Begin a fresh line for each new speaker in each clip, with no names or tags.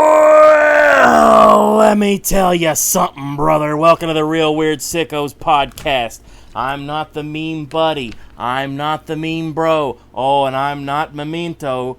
Well, let me tell you something, brother. Welcome to the Real Weird Sickos podcast. I'm not the mean buddy. I'm not the mean bro. Oh, and I'm not Memento.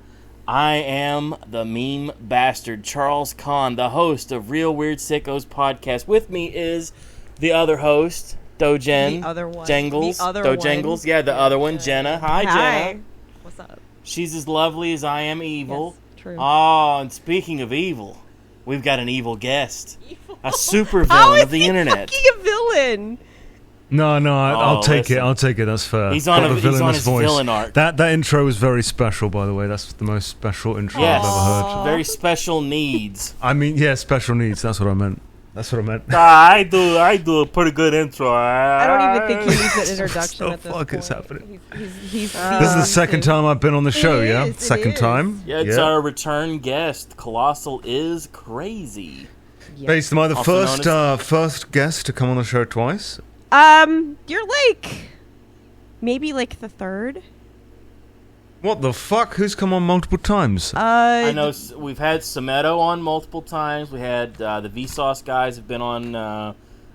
I am the meme bastard, Charles Kahn, the host of Real Weird Sickos podcast. With me is the other host, Dojen.
The other one.
Jangles.
The other
Dojangles.
one.
Yeah, the other one, Jenna. Hi, Jenna.
What's up?
She's as lovely as I am evil.
Yes, true.
Oh, and speaking of evil, we've got an evil guest.
Evil.
A super
How
villain
is
of the
he
internet.
fucking a villain?
No, I'll take
listen.
it. I'll take it. That's fair.
He's on,
Got the
he's on
villainous
his
voice.
villain arc.
That intro was very special, by the way. That's the most special intro
Yes.
I've ever heard.
Very special needs.
I mean, yeah, special needs. That's what I meant.
I do a pretty good intro.
I don't even think he needs an introduction
What
at
the
this
fuck
point.
is happening?
He's
This is the second time I've been on the show,
It
yeah?
is, it
Second
is.
time.
Yeah, it's our return guest, Colossal is Crazy.
Yeah.
Based, am I the
Also known
first guest to come on the show twice?
You're like maybe like the third.
What the fuck? Who's come on multiple times?
I know we've had Sameto on multiple times. We had the Vsauce guys have been on. I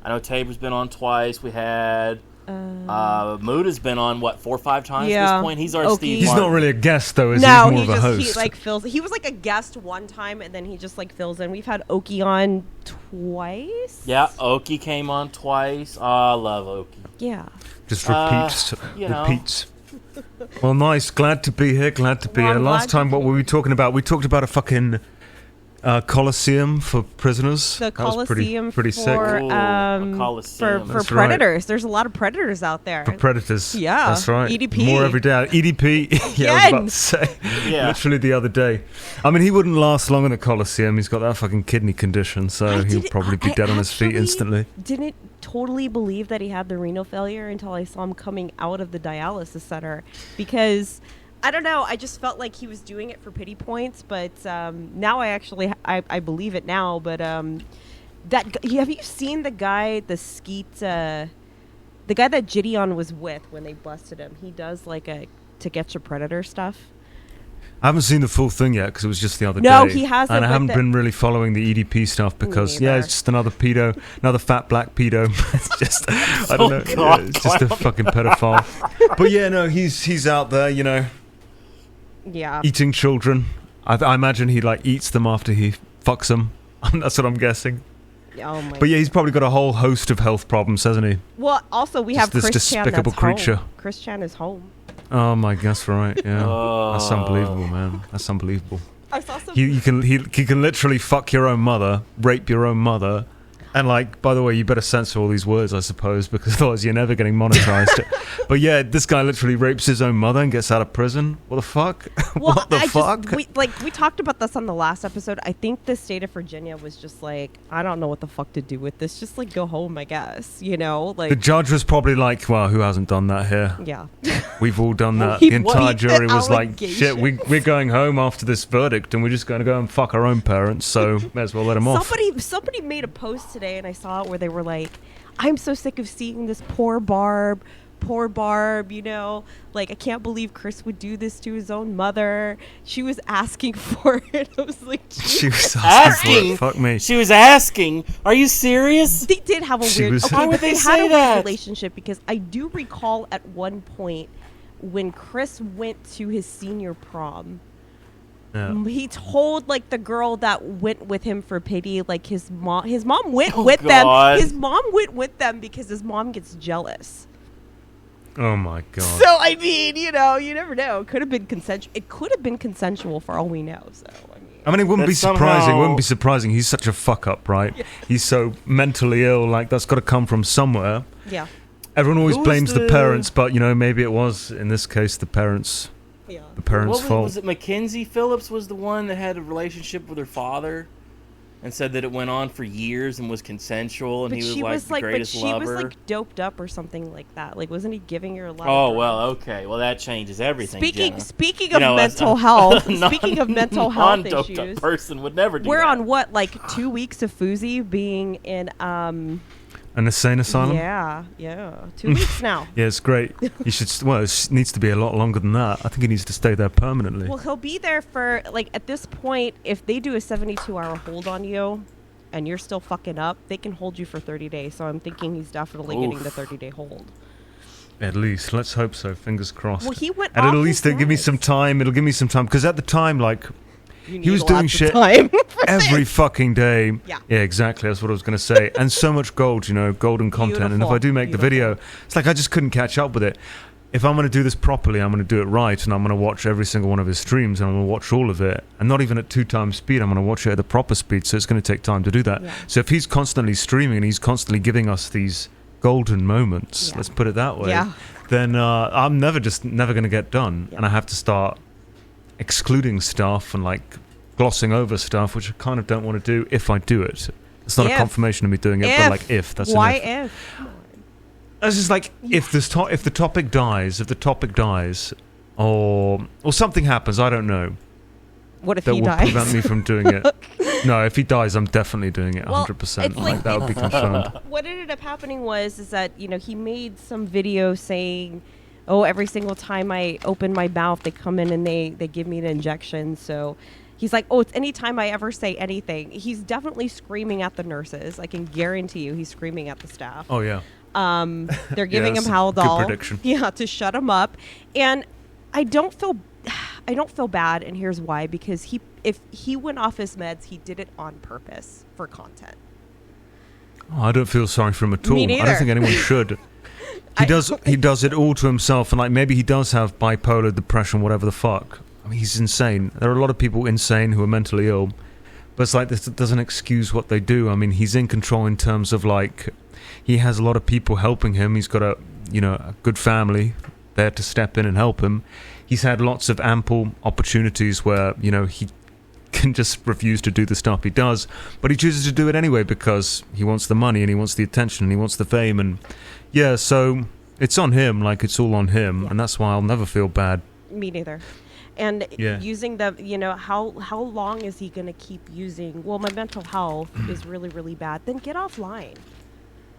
know Tabor's been on twice. We had Mood has been on 4 or 5 times at this point. He's our
Okie.
Steve.
He's
Martin.
not really a guest though, is
No,
he? He's
he
more of a
just
host.
he like fills. He was like a guest one time, and then he just like fills in. We've had Oki on twice.
Yeah, Oki came on twice. I love Oki.
Yeah.
Just repeats.
you know.
Repeats. Well, nice. Glad to be here. Glad to be
Well,
here.
I'm
Last
glad
time, what were we talking about? We talked about a fucking Coliseum for prisoners.
The
That was
Coliseum
pretty sick.
for
Ooh, a Coliseum.
for
That's right.
predators. There's a lot of predators out there.
For predators.
Yeah.
That's right.
EDP.
More every day. EDP. Yeah, I was about to say.
Yeah.
Literally the other day. I mean, he wouldn't last long in the Coliseum. He's got that fucking kidney condition, so he'll probably be dead on his feet instantly.
Didn't totally believe that he had the renal failure until I saw him coming out of the dialysis center, because I don't know, I just felt like he was doing it for pity points, but now I actually I believe it now. But have you seen the guy, the guy that Gideon was with when they busted him? He does like a To Get Your Predator stuff.
I haven't seen the full thing yet because it was just the other day.
No, he hasn't.
And I haven't been really following the EDP stuff because, yeah, it's just another pedo, another fat black pedo. It's just, I don't know,
God,
it's just a fucking pedophile. But yeah, no, he's out there, you know,
Yeah.
eating children. I imagine he like eats them after he fucks them. That's what I'm guessing.
Oh my.
But yeah, he's probably got a whole host of health problems, hasn't he?
Well, also we have
This
Chris Chan
despicable
that's
creature.
home. Chris Chan is home.
Oh my gosh, right? Yeah,
Oh.
that's unbelievable, man. That's unbelievable.
I saw some.
He can literally fuck your own mother, rape your own mother, and like, by the way, you better censor all these words, I suppose, because otherwise you're never getting monetized. But yeah, this guy literally rapes his own mother and gets out of prison. What the fuck?
Well,
what the fuck?
We talked about this on the last episode. I think the state of Virginia was just like, I don't know what the fuck to do with this. Just like go home, I guess. You know, like
The judge was probably like, well, who hasn't done that here?
yeah.
We've all done that.
He
The entire
beat the
jury was like, shit,
allegation.
we're going home after this verdict and we're just going to go and fuck our own parents, so may as well let them off.
Somebody made a post today, and I saw it where they were like, I'm so sick of seeing this poor Barb, you know, like I can't believe Chris would do this to his own mother. She was asking for it. I was like,
She was asking
Asking?
for it. Fuck me.
She was asking, "Are you serious?"
they did have a
She
weird.
was-
Okay,
Why would
but
they
they
say
had a
that?
weird relationship, because I do recall at one point when Chris went to his senior prom.
Yeah.
He told like the girl that went with him for pity, like his mom went
Oh,
with
God.
them. His mom went with them because his mom gets jealous.
Oh my god.
So I mean, you know, you never know. It could have been consensual. It could have been consensual for all we know. So
I mean, it wouldn't
That
be surprising.
somehow-
It wouldn't be surprising. He's such a fuck up, right?
Yeah.
He's so mentally ill. Like that's got to come from somewhere.
yeah,
Everyone always
Who was
blames the
the-
parents, but you know, maybe it was in this case the parents.
yeah.
The parents'
What
fault.
was it? Mackenzie Phillips was the one that had a relationship with her father, and said that it went on for years and was consensual, and
But
he was
she
like
was
the
like, but
greatest
she
lover.
was like doped up or something like that. Like, wasn't he giving her a lot?
Oh
of
well, okay. Well, that changes everything. Jenna.
Speaking
You
of
know, as
mental
a
health,
non-
speaking of mental health
non-doped up
issues,
person would never do
we're
that.
on what, like 2 weeks of Fuzi being in
And An insane asylum?
Yeah. 2 weeks now.
Yeah, it's great. You should. Well, it needs to be a lot longer than that. I think he needs to stay there permanently.
Well, he'll be there for, like, at this point, if they do a 72-hour hold on you and you're still fucking up, they can hold you for 30 days. So I'm thinking he's definitely getting the 30-day hold.
At least. Let's hope so. Fingers crossed.
Well, he went
and
off
at least it'll give me some time. It'll give me some time. Because at the time, like, he was doing shit every fucking day.
Yeah,
exactly. That's what I was going to say. And so much gold, golden content. And if I do make the video, it's like I just couldn't catch up with it. If I'm going to do this properly, I'm going to do it right. And I'm going to watch every single one of his streams. And I'm going to watch all of it. And not even at 2 times speed. I'm going to watch it at the proper speed. So it's going to take time to do that. Yeah. So if he's constantly streaming and he's constantly giving us these golden moments, let's put it that way, then I'm never going to get done. And I have to start excluding stuff and like glossing over stuff, which I kind of don't want to do if I do it. It's not a confirmation of me doing it, but like if. That's
why
an if. It's just like if the topic dies, or something happens, I don't know.
What if
that
he
will
dies?
prevent me from doing it. No, if he dies, I'm definitely doing it 100%. Like that would be confirmed.
What ended up happening is that he made some video saying, oh, every single time I open my mouth, they come in and they give me an injection. So he's like, oh, it's any time I ever say anything. He's definitely screaming at the nurses. I can guarantee you he's screaming at the staff.
Oh, yeah.
They're giving him Haldol.
Good prediction.
Yeah, to shut him up. And I don't feel bad, and here's why. Because if he went off his meds, he did it on purpose for content.
Oh, I don't feel sorry for him at all.
Me neither.
I don't think anyone should. He does it all to himself, and like maybe he does have bipolar depression, whatever the fuck. I mean, he's insane. There are a lot of people insane who are mentally ill, but it's like this doesn't excuse what they do. I mean, he's in control in terms of like he has a lot of people helping him. He's got a good family there to step in and help him. He's had lots of ample opportunities where he can just refuse to do the stuff he does, but he chooses to do it anyway because he wants the money and he wants the attention and he wants the fame, and so it's on him. Like it's all on him, and that's why I'll never feel bad.
Me neither. And using the, how long is he going to keep using? Well, my mental health is really, really bad. Then get offline.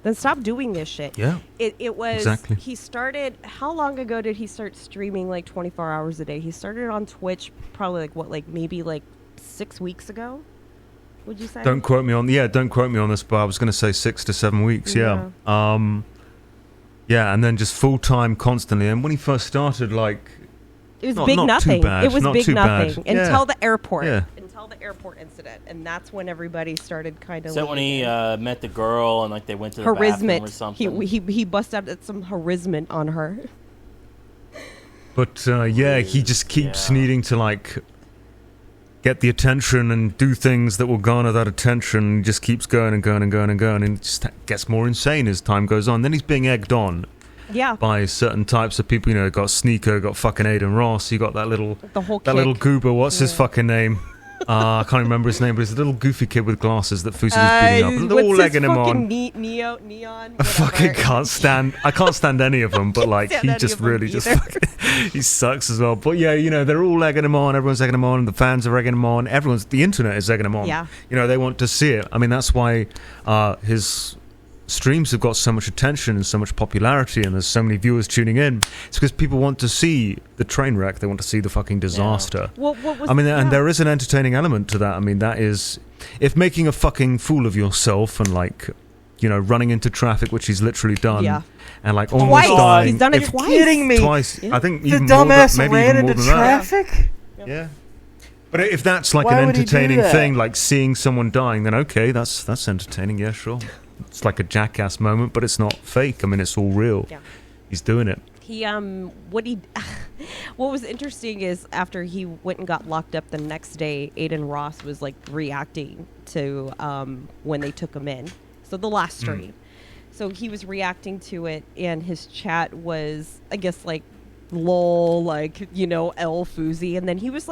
Then stop doing this shit.
Yeah.
It was,
exactly.
He started, how long ago did he start streaming like 24 hours a day? He started on Twitch probably maybe 6 weeks ago? Would you say?
Don't quote me on this, but I was going to say 6 to 7 weeks, yeah. And then just full-time constantly. And when he first started,
it was big nothing. It was big nothing until the airport.
Yeah.
Until the airport incident, and that's when everybody started kind of.
Is that when he met the girl and they went to the bathroom or something?
He busted out at some harassment on her.
But he just keeps needing to get the attention and do things that will garner that attention. He just keeps going and going and going and going, and it just gets more insane as time goes on. Then he's being egged on.
Yeah.
By certain types of people, got Sneeko, got fucking Aiden Ross, you got that little goober, what's his fucking name? I can't remember his name, but he's a little goofy kid with glasses that Fusi was beating up. They're all legging him on.
Neon.
I fucking can't stand any of them, but he just really he sucks as well. But they're all legging him on, everyone's egging him on, the fans are egging him on, the internet is egging him on.
Yeah.
They want to see it. I mean, that's why his streams have got so much attention and so much popularity, and there's so many viewers tuning in. It's because people want to see the train wreck. They want to see the fucking disaster.
Yeah.
And there is an entertaining element to that. I mean, that is, if making a fucking fool of yourself and running into traffic, which he's literally done, and almost dying.
He's done it twice.
Kidding me?
Twice.
Yeah.
I think
the
even
dumbass
maybe
ran
even more
into
than
traffic.
That. Yeah. But if that's an
Why would he do
entertaining
that?
thing, like seeing someone dying, then okay, that's entertaining. Yeah, sure. It's like a jackass moment, but it's not fake. I mean, it's all real. Yeah. He's doing it.
What was interesting is after he went and got locked up the next day, Aiden Ross was reacting to when they took him in. So the last stream. So he was reacting to it, and his chat was, I guess, lol, L Fuzi, and then he was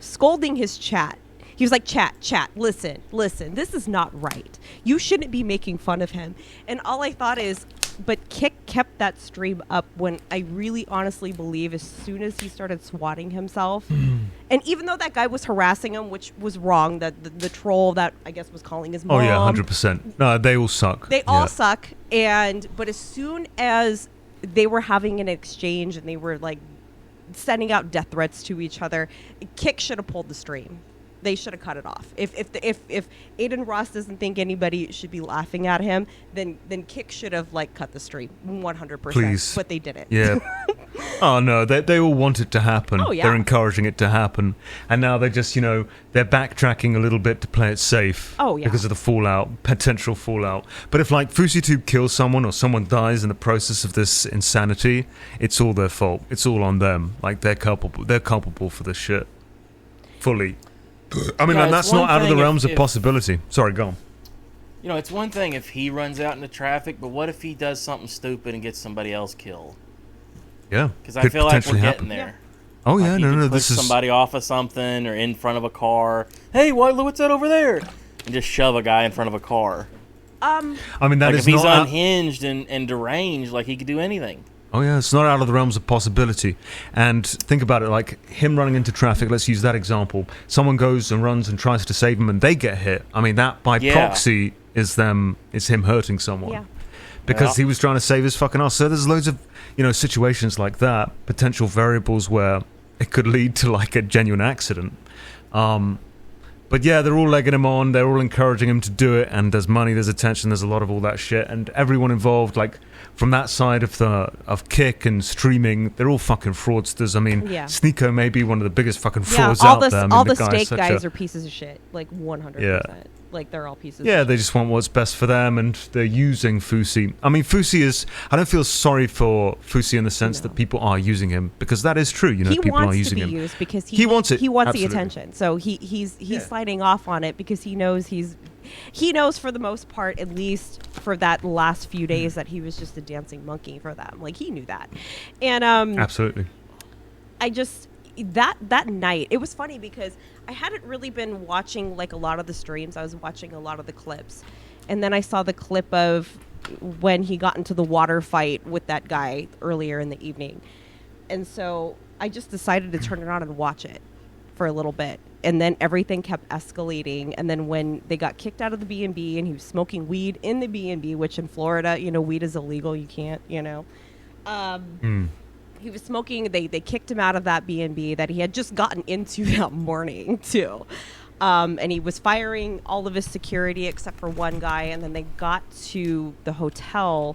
scolding his chat. He was like, chat, listen, this is not right. You shouldn't be making fun of him. And all I thought is, but Kick kept that stream up when I really honestly believe as soon as he started swatting himself, and even though that guy was harassing him, which was wrong, that the troll that I guess was calling his mom.
Oh yeah, 100%. No, they all suck.
They all suck. But as soon as they were having an exchange and they were like sending out death threats to each other, Kick should have pulled the stream. They should have cut it off. If Aiden Ross doesn't think anybody should be laughing at him, then Kick should have like cut the stream 100%.
Please.
But they didn't.
Yeah. Oh no, they all want it to happen.
Oh, yeah.
They're encouraging it to happen, and now they're just they're backtracking a little bit to play it safe.
Oh, yeah.
Because of the potential fallout. But if like FouseyTube kills someone or someone dies in the process of this insanity, it's all their fault. It's all on them. Like they're culpable. They're culpable for this shit. Fully. I mean, and that's not out of the realms of possibility. Sorry, go on.
It's one thing if he runs out into traffic, but what if he does something stupid and gets somebody else killed?
Yeah,
because I feel like we're getting there.
Oh yeah,
like
no,
this is somebody off of something or in front of a car. Hey, what's that over there? And just shove a guy in front of a car.
I mean, that is
if he's
not
unhinged and deranged, like he could do anything.
Oh yeah, it's not out of the realms of possibility. And think about it, like him running into traffic. Let's use that example. Someone goes and runs and tries to save him, and they get hit. I mean, that by proxy is him hurting someone.
Yeah.
Because he was trying to save his fucking ass. So there's loads of situations like that, potential variables where it could lead to like a genuine accident. But yeah, they're all legging him on. They're all encouraging him to do it. And there's money, there's attention, there's a lot of all that shit. And everyone involved, like from that side of Kick and streaming, they're all fucking fraudsters. I mean, Sneeko may be one of the biggest fucking frauds out there. I mean,
all the steak guys are pieces of shit, like 100%.
Yeah.
Like they're all pieces.
Yeah,
of
they
shit.
just want what's best for them, and they're using Fousey. I mean, Fousey is. I don't feel sorry for Fousey in the sense that people are using him, because that is true. People are using him.
He wants to be used because
he wants it.
He wants
Absolutely.
the attention. So he's sliding off on it because he knows he knows for the most part, at least for that last few days, that he was just a dancing monkey for them. Like he knew that, and
absolutely.
I just. That night, it was funny because I hadn't really been watching like a lot of the streams. I was watching a lot of the clips, and then I saw the clip of when he got into the water fight with that guy earlier in the evening, and so I just decided to turn it on and watch it for a little bit, and then everything kept escalating. And then when they got kicked out of the B&B and he was smoking weed in the B&B, which in Florida, weed is illegal. You can't, He was smoking. They kicked him out of that B&B that he had just gotten into that morning too, and he was firing all of his security except for one guy. And then they got to the hotel,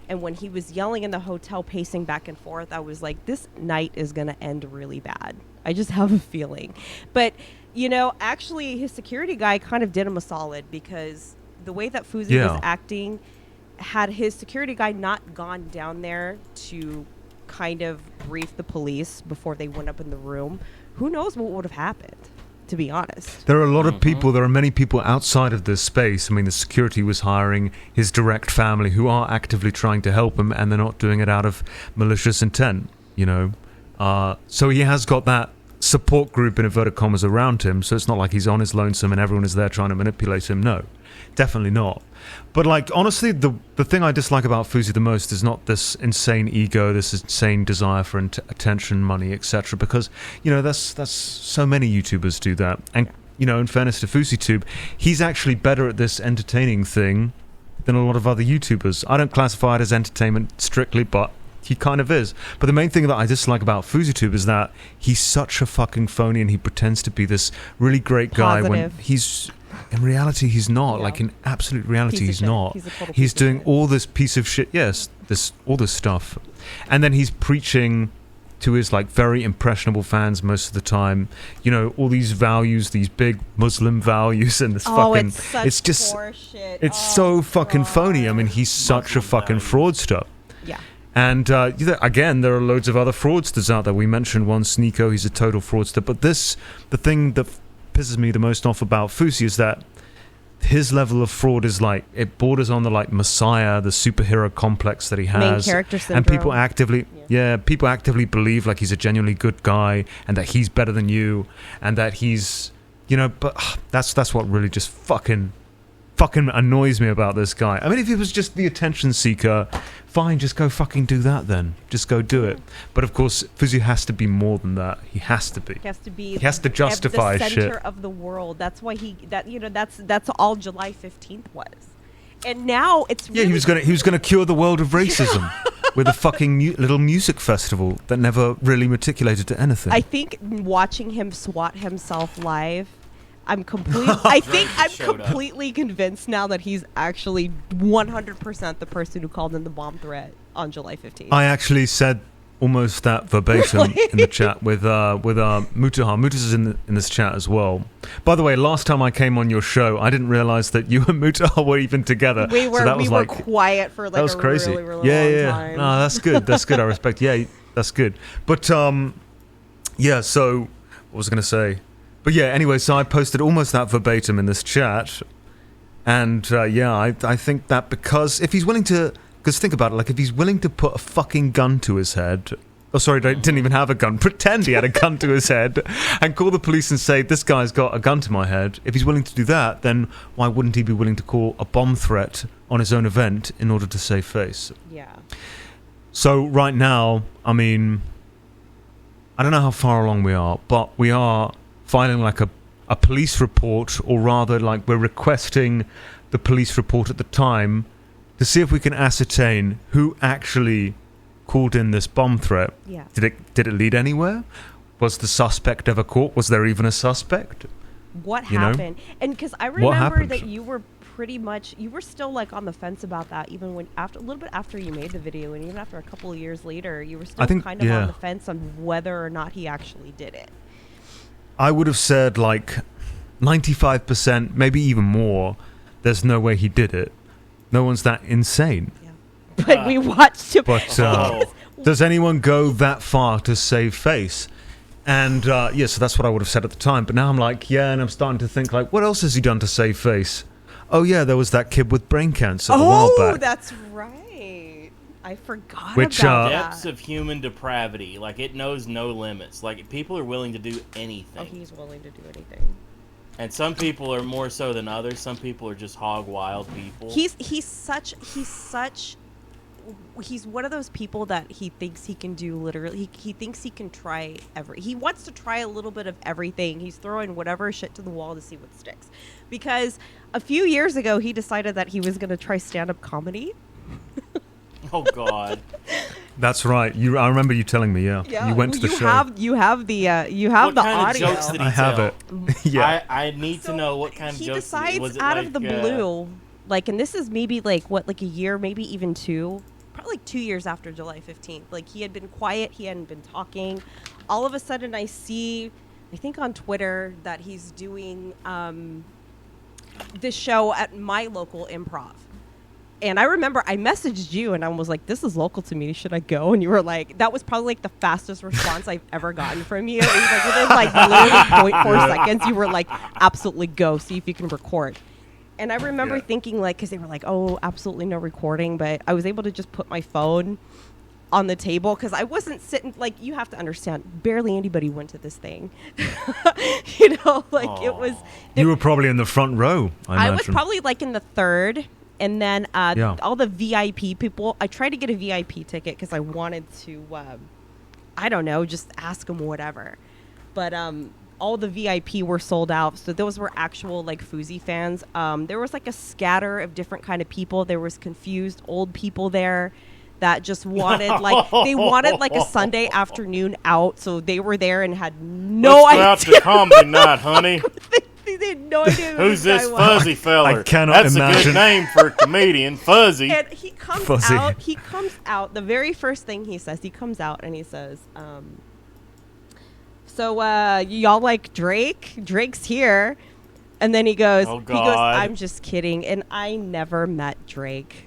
and when he was yelling in the hotel, pacing back and forth, I was like, "This night is gonna end really bad. I just have a feeling." But actually, his security guy kind of did him a solid, because the way that Fousey was acting, had his security guy not gone down there to kind of brief the police before they went up in the room, who knows what would have happened, to be honest.
There are a lot of people, there are many people outside of this space. I mean, the security was hiring his direct family who are actively trying to help him, and they're not doing it out of malicious intent, So he has got that support group, in inverted commas, around him, so it's not like he's on his lonesome and everyone is there trying to manipulate him. No, definitely not. But like, honestly, the thing I dislike about Fousey the most is not this insane ego, this insane desire for attention, money, etc. Because that's so many YouTubers do that. And in fairness to FouseyTube, he's actually better at this entertaining thing than a lot of other YouTubers. I don't classify it as entertainment strictly, but he kind of is. But the main thing that I dislike about FouseyTube is that he's such a fucking phony, and he pretends to be this really great guy when he's... In reality, he's not. Yeah. Like, in absolute reality, he's not. He's doing all this piece of shit. Yes, all this stuff. And then he's preaching to his, like, very impressionable fans most of the time. All these values, these big Muslim values, and this fucking...
It's just... Horseshit.
It's so fucking phony. I mean, he's such a fucking fraudster.
Yeah.
And, again, there are loads of other fraudsters out there. We mentioned one, Sneeko. He's a total fraudster. But the thing that pisses me the most off about Fousey is that his level of fraud is like, it borders on the like messiah, the superhero complex that he has.
Main character syndrome.
And people actively believe like he's a genuinely good guy and that he's better than you and that he's, but that's what really just fucking fucking annoys me about this guy. I mean, if he was just the attention seeker, fine, just go fucking do that then. Just go do it. But of course, Fuzzy has to be more than that. He has to be.
He has to be.
He has to justify
the
shit.
center of the world. That's why that's all July 15th was. And now it's really
he was gonna cure the world of racism with a fucking little music festival that never really matriculated to anything.
I think watching him swat himself live, I'm completely convinced now that he's actually 100% the person who called in the bomb threat on July 15th.
I actually said almost that verbatim
Really?
in the chat with Mutahar. Mutahar is in this chat as well. By the way, last time I came on your show, I didn't realize that you and Mutahar were even together.
We were
so that was
we were quiet for
that was crazy.
Really, really long time.
No, that's good. That's good. I respect. Yeah, that's good. But yeah. So what was I going to say? But yeah. Anyway, so I posted almost that verbatim in this chat, and I think that because if he's willing to. Because think about it, like if he's willing to put a fucking gun to his head, didn't even have a gun, pretend he had a gun to his head, and call the police and say, this guy's got a gun to my head, if he's willing to do that, then why wouldn't he be willing to call a bomb threat on his own event in order to save face?
Yeah.
So right now, I mean, I don't know how far along we are, but we are filing like a police report, or rather like we're requesting the police report at the time to see if we can ascertain who actually called in this bomb threat.
Yeah.
Did it lead anywhere? Was the suspect ever caught? Was there even a suspect?
What happened? And because I remember that you were still like on the fence about that, even when a little bit after you made the video, and even after a couple of years later, you were still kind of on the fence on whether or not he actually did it.
I would have said like 95%, maybe even more. There's no way he did it. No one's that insane.
Yeah. But we watched him.
But does anyone go that far to save face? And so that's what I would have said at the time. But now I'm like, and I'm starting to think like, what else has he done to save face? Oh yeah, there was that kid with brain cancer a while back.
Oh, that's right. I forgot
about
that.
Depths of human depravity. Like, it knows no limits. Like, people are willing to do anything.
Oh, he's willing to do anything.
And some people are more so than others. Some people are just hog wild people.
He's one of those people that he thinks he can do literally. He thinks he can try he wants to try a little bit of everything. He's throwing whatever shit to the wall to see what sticks. Because a few years ago he decided that he was going to try stand-up comedy.
Oh God.
That's right. I remember you telling me. Yeah. You went to the show.
You have the audio.
Jokes did he
I have
tell?
it. Yeah.
I need to know what kind of jokes.
He decides
was it
out
like,
of the blue, like, and this is maybe like a year, maybe even two, probably like 2 years after July 15th. Like, he had been quiet, he hadn't been talking. All of a sudden, I think on Twitter that he's doing this show at my local improv. And I remember I messaged you and I was like, this is local to me. Should I go? And you were like, that was probably like the fastest response I've ever gotten from you. It was like within like literally 0.4 seconds, you were like, absolutely go. See if you can record. And I remember thinking like, because they were like, oh, absolutely no recording. But I was able to just put my phone on the table because I wasn't sitting, like, you have to understand, barely anybody went to this thing. You know, like it was.
You were probably in the front row, I imagine.
was probably like in the third. And then all the VIP people, I tried to get a VIP ticket because I wanted to, I don't know, just ask them whatever. But all the VIP were sold out. So those were actual like Fousey fans. There was like a scatter of different kind of people. There was confused old people there that just wanted they wanted like a Sunday afternoon out. So they were there and had no idea.
Let's go out to comedy night, honey.
They had no idea
who's this fuzzy feller.
I cannot
That's
imagine.
a good name for a comedian, Fuzzy.
And he comes out, the very first thing he says, he comes out and he says, so y'all like Drake? Drake's here. And then he goes, I'm just kidding. And I never met Drake.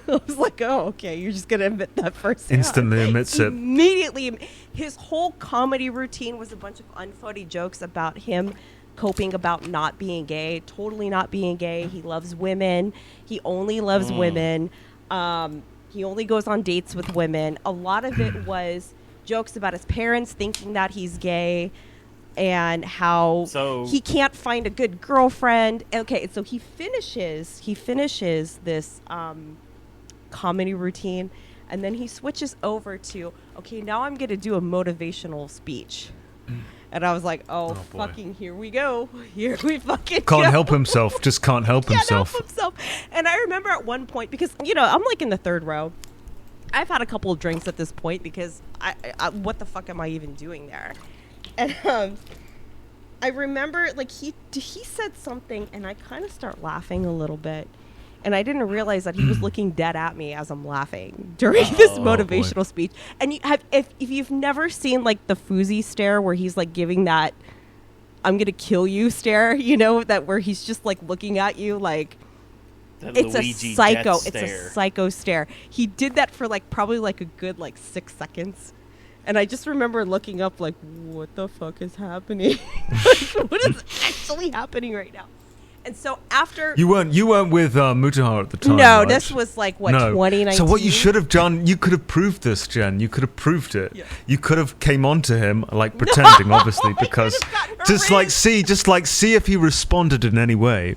I was like, oh, okay, you're just going to admit that first.
Instantly admits it.
Immediately. His whole comedy routine was a bunch of unfunny jokes about him coping about not being gay, totally not being gay. He loves women. He only loves women. He only goes on dates with women. A lot of it was jokes about his parents thinking that he's gay. and how
So-
he can't find a good girlfriend. Okay, so he finishes this comedy routine, and then he switches over to, okay, now I'm going to do a motivational speech. And I was like, oh
boy.
fucking here we go. Here we fucking
Can't
go.
help himself. Just can't help himself.
Can't help himself. And I remember at one point, because, you know, I'm like in the third row. I've had a couple of drinks at this point because I what the fuck am I even doing there? And I remember, like, he said something, and I kind of start laughing a little bit. And I didn't realize that he was looking dead at me as I'm laughing during this motivational speech. And if you've never seen, like, the Fousey stare where he's, like, giving that I'm going to kill you stare, you know, that where he's just, like, looking at you like, it's
Luigi
a psycho.
death
It's
stare.
a psycho stare. He did that for, like, probably, like, a good, like, 6 seconds. And I just remember looking up, like, what the fuck is happening? Like, what is actually happening right now? And so after...
You weren't with Mutahar at the time,
No,
right?
this was like, what,
No.
2019?
So what you should have done, you could have proved this, Jen. You could have proved it.
Yeah.
You could have came on to him, like pretending, obviously,
I
because
could have gotten
just like
harassed.
see if he responded in any way.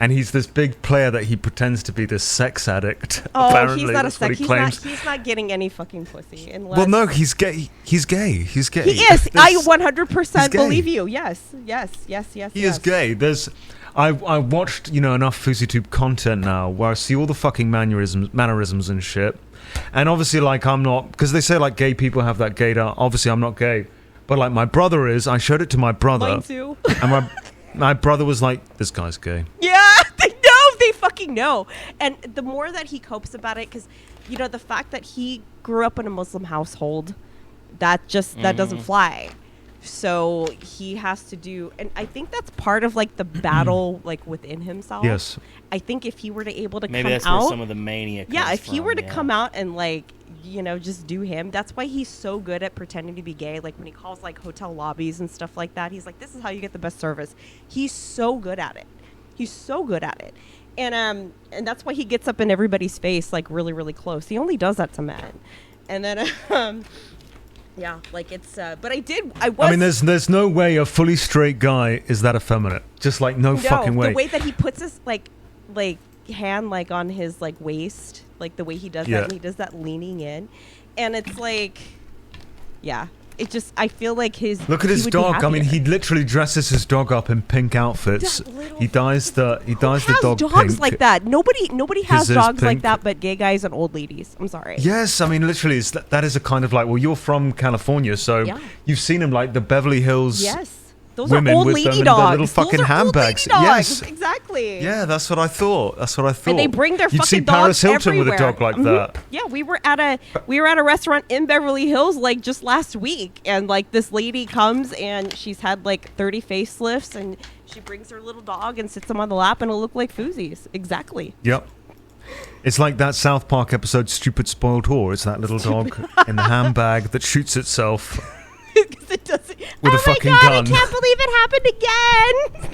And he's this big player that he pretends to be this sex addict.
Oh,
apparently,
he's not a
that's what
sex.
he claims.
He's not getting any fucking pussy. Unless
Well, no, he's gay. He's gay. He's gay.
He is. I
There's-
100%
he's gay.
believe you. Yes.
He is gay. I watched, you know, enough FouseyTube content now where I see all the fucking mannerisms and shit. And obviously, like, I'm not, because they say, like, gay people have that gaydar. Obviously, I'm not gay. But, like, my brother is. I showed it to my brother.
Mine too.
And my brother was like, this guy's gay.
Yeah, they know. They fucking know. And the more that he copes about it, because, you know, the fact that he grew up in a Muslim household, that doesn't fly. So he has to do, and I think that's part of, like, the battle, like, within himself.
Yes.
I think if he were to able to
Maybe
come
that's
out,
where some of the mania comes
yeah, if he
from,
were to
yeah.
come out and, like, you know, just do him. That's why he's so good at pretending to be gay. Like, when he calls, like, hotel lobbies and stuff like that, he's like, this is how you get the best service. He's so good at it. He's so good at it. And that's why he gets up in everybody's face, like, really, really close. He only does that to men. And then, yeah, like, it's, but I
mean, there's no way a fully straight guy is that effeminate. Just, like, no fucking way.
The way that he puts his, like hand, like, on his, like, waist, like, the way he does that, and he does that leaning in. And it's like, yeah. It just, I feel like
Look at his dog. I mean, he literally dresses his dog up in pink outfits. He dyes the dog
dogs
pink.
like that? Nobody has
His is
dogs like
pink.
that, but gay guys and old ladies. I'm sorry.
Yes, I mean, literally, that is a kind of like, well, you're from California, so
Yeah.
you've seen him like the Beverly Hills.
Yes. Those
women
are old
with
lady
them and
dogs.
their little fucking
Those are
handbags.
Old lady dogs.
Yes.
Exactly.
Yeah, that's what I thought.
And they bring their
You'd see
fucking
Paris
dogs
Hilton
everywhere.
with a dog like
Mhm.
that.
Yeah, we were at a restaurant in Beverly Hills, like, just last week, and, like, this lady comes and she's had, like, 30 facelifts, and she brings her little dog and sits him on the lap, and it'll look like Fousey's. Exactly.
Yep. It's like that South Park episode, Stupid Spoiled Whore. It's that little dog in the handbag that shoots itself.
It doesn't.
With
oh
a fucking
my God,
gun.
I can't believe it happened again.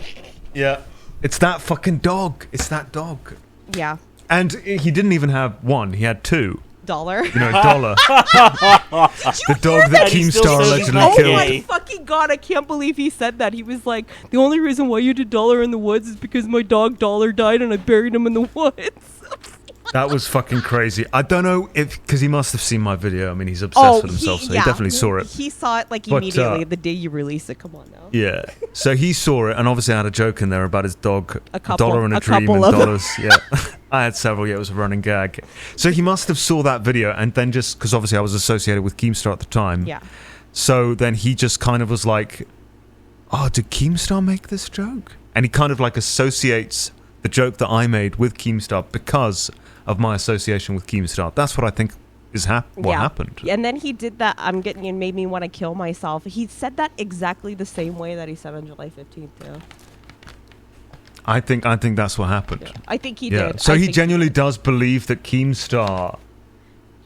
Yeah. It's that fucking dog. It's that dog.
Yeah.
And he didn't even have one. He had two.
Dollar.
You know, Dollar. The dog that
He still
Keemstar
says
allegedly
he's
Oh
killed.
my fucking God, I can't believe he said that. He was like, the only reason why you did Dollar in the woods is because my dog Dollar died and I buried him in the woods.
That was fucking crazy. I don't know if, because he must have seen my video. I mean, he's obsessed with himself, so he definitely saw it.
He saw it, like,
But,
immediately the day you release it. Come on now.
Yeah. So he saw it, and obviously I had a joke in there about his dog,
A couple-
Dollar and a
a
Dream,
couple
and
of them.
dollars. Yeah. I had several. Yeah, it was a running gag. So he must have saw that video, and then just, because obviously I was associated with Keemstar at the time.
Yeah.
So then he just kind of was like, oh, did Keemstar make this joke? And he kind of like associates the joke that I made with Keemstar because of my association with Keemstar. That's what I think is what happened.
And then he did that, it made me want to kill myself. He said that exactly the same way that he said on July 15th, too.
I think that's what happened.
Yeah. I think he
Yeah.
did.
So
I
he
think
genuinely does believe that Keemstar,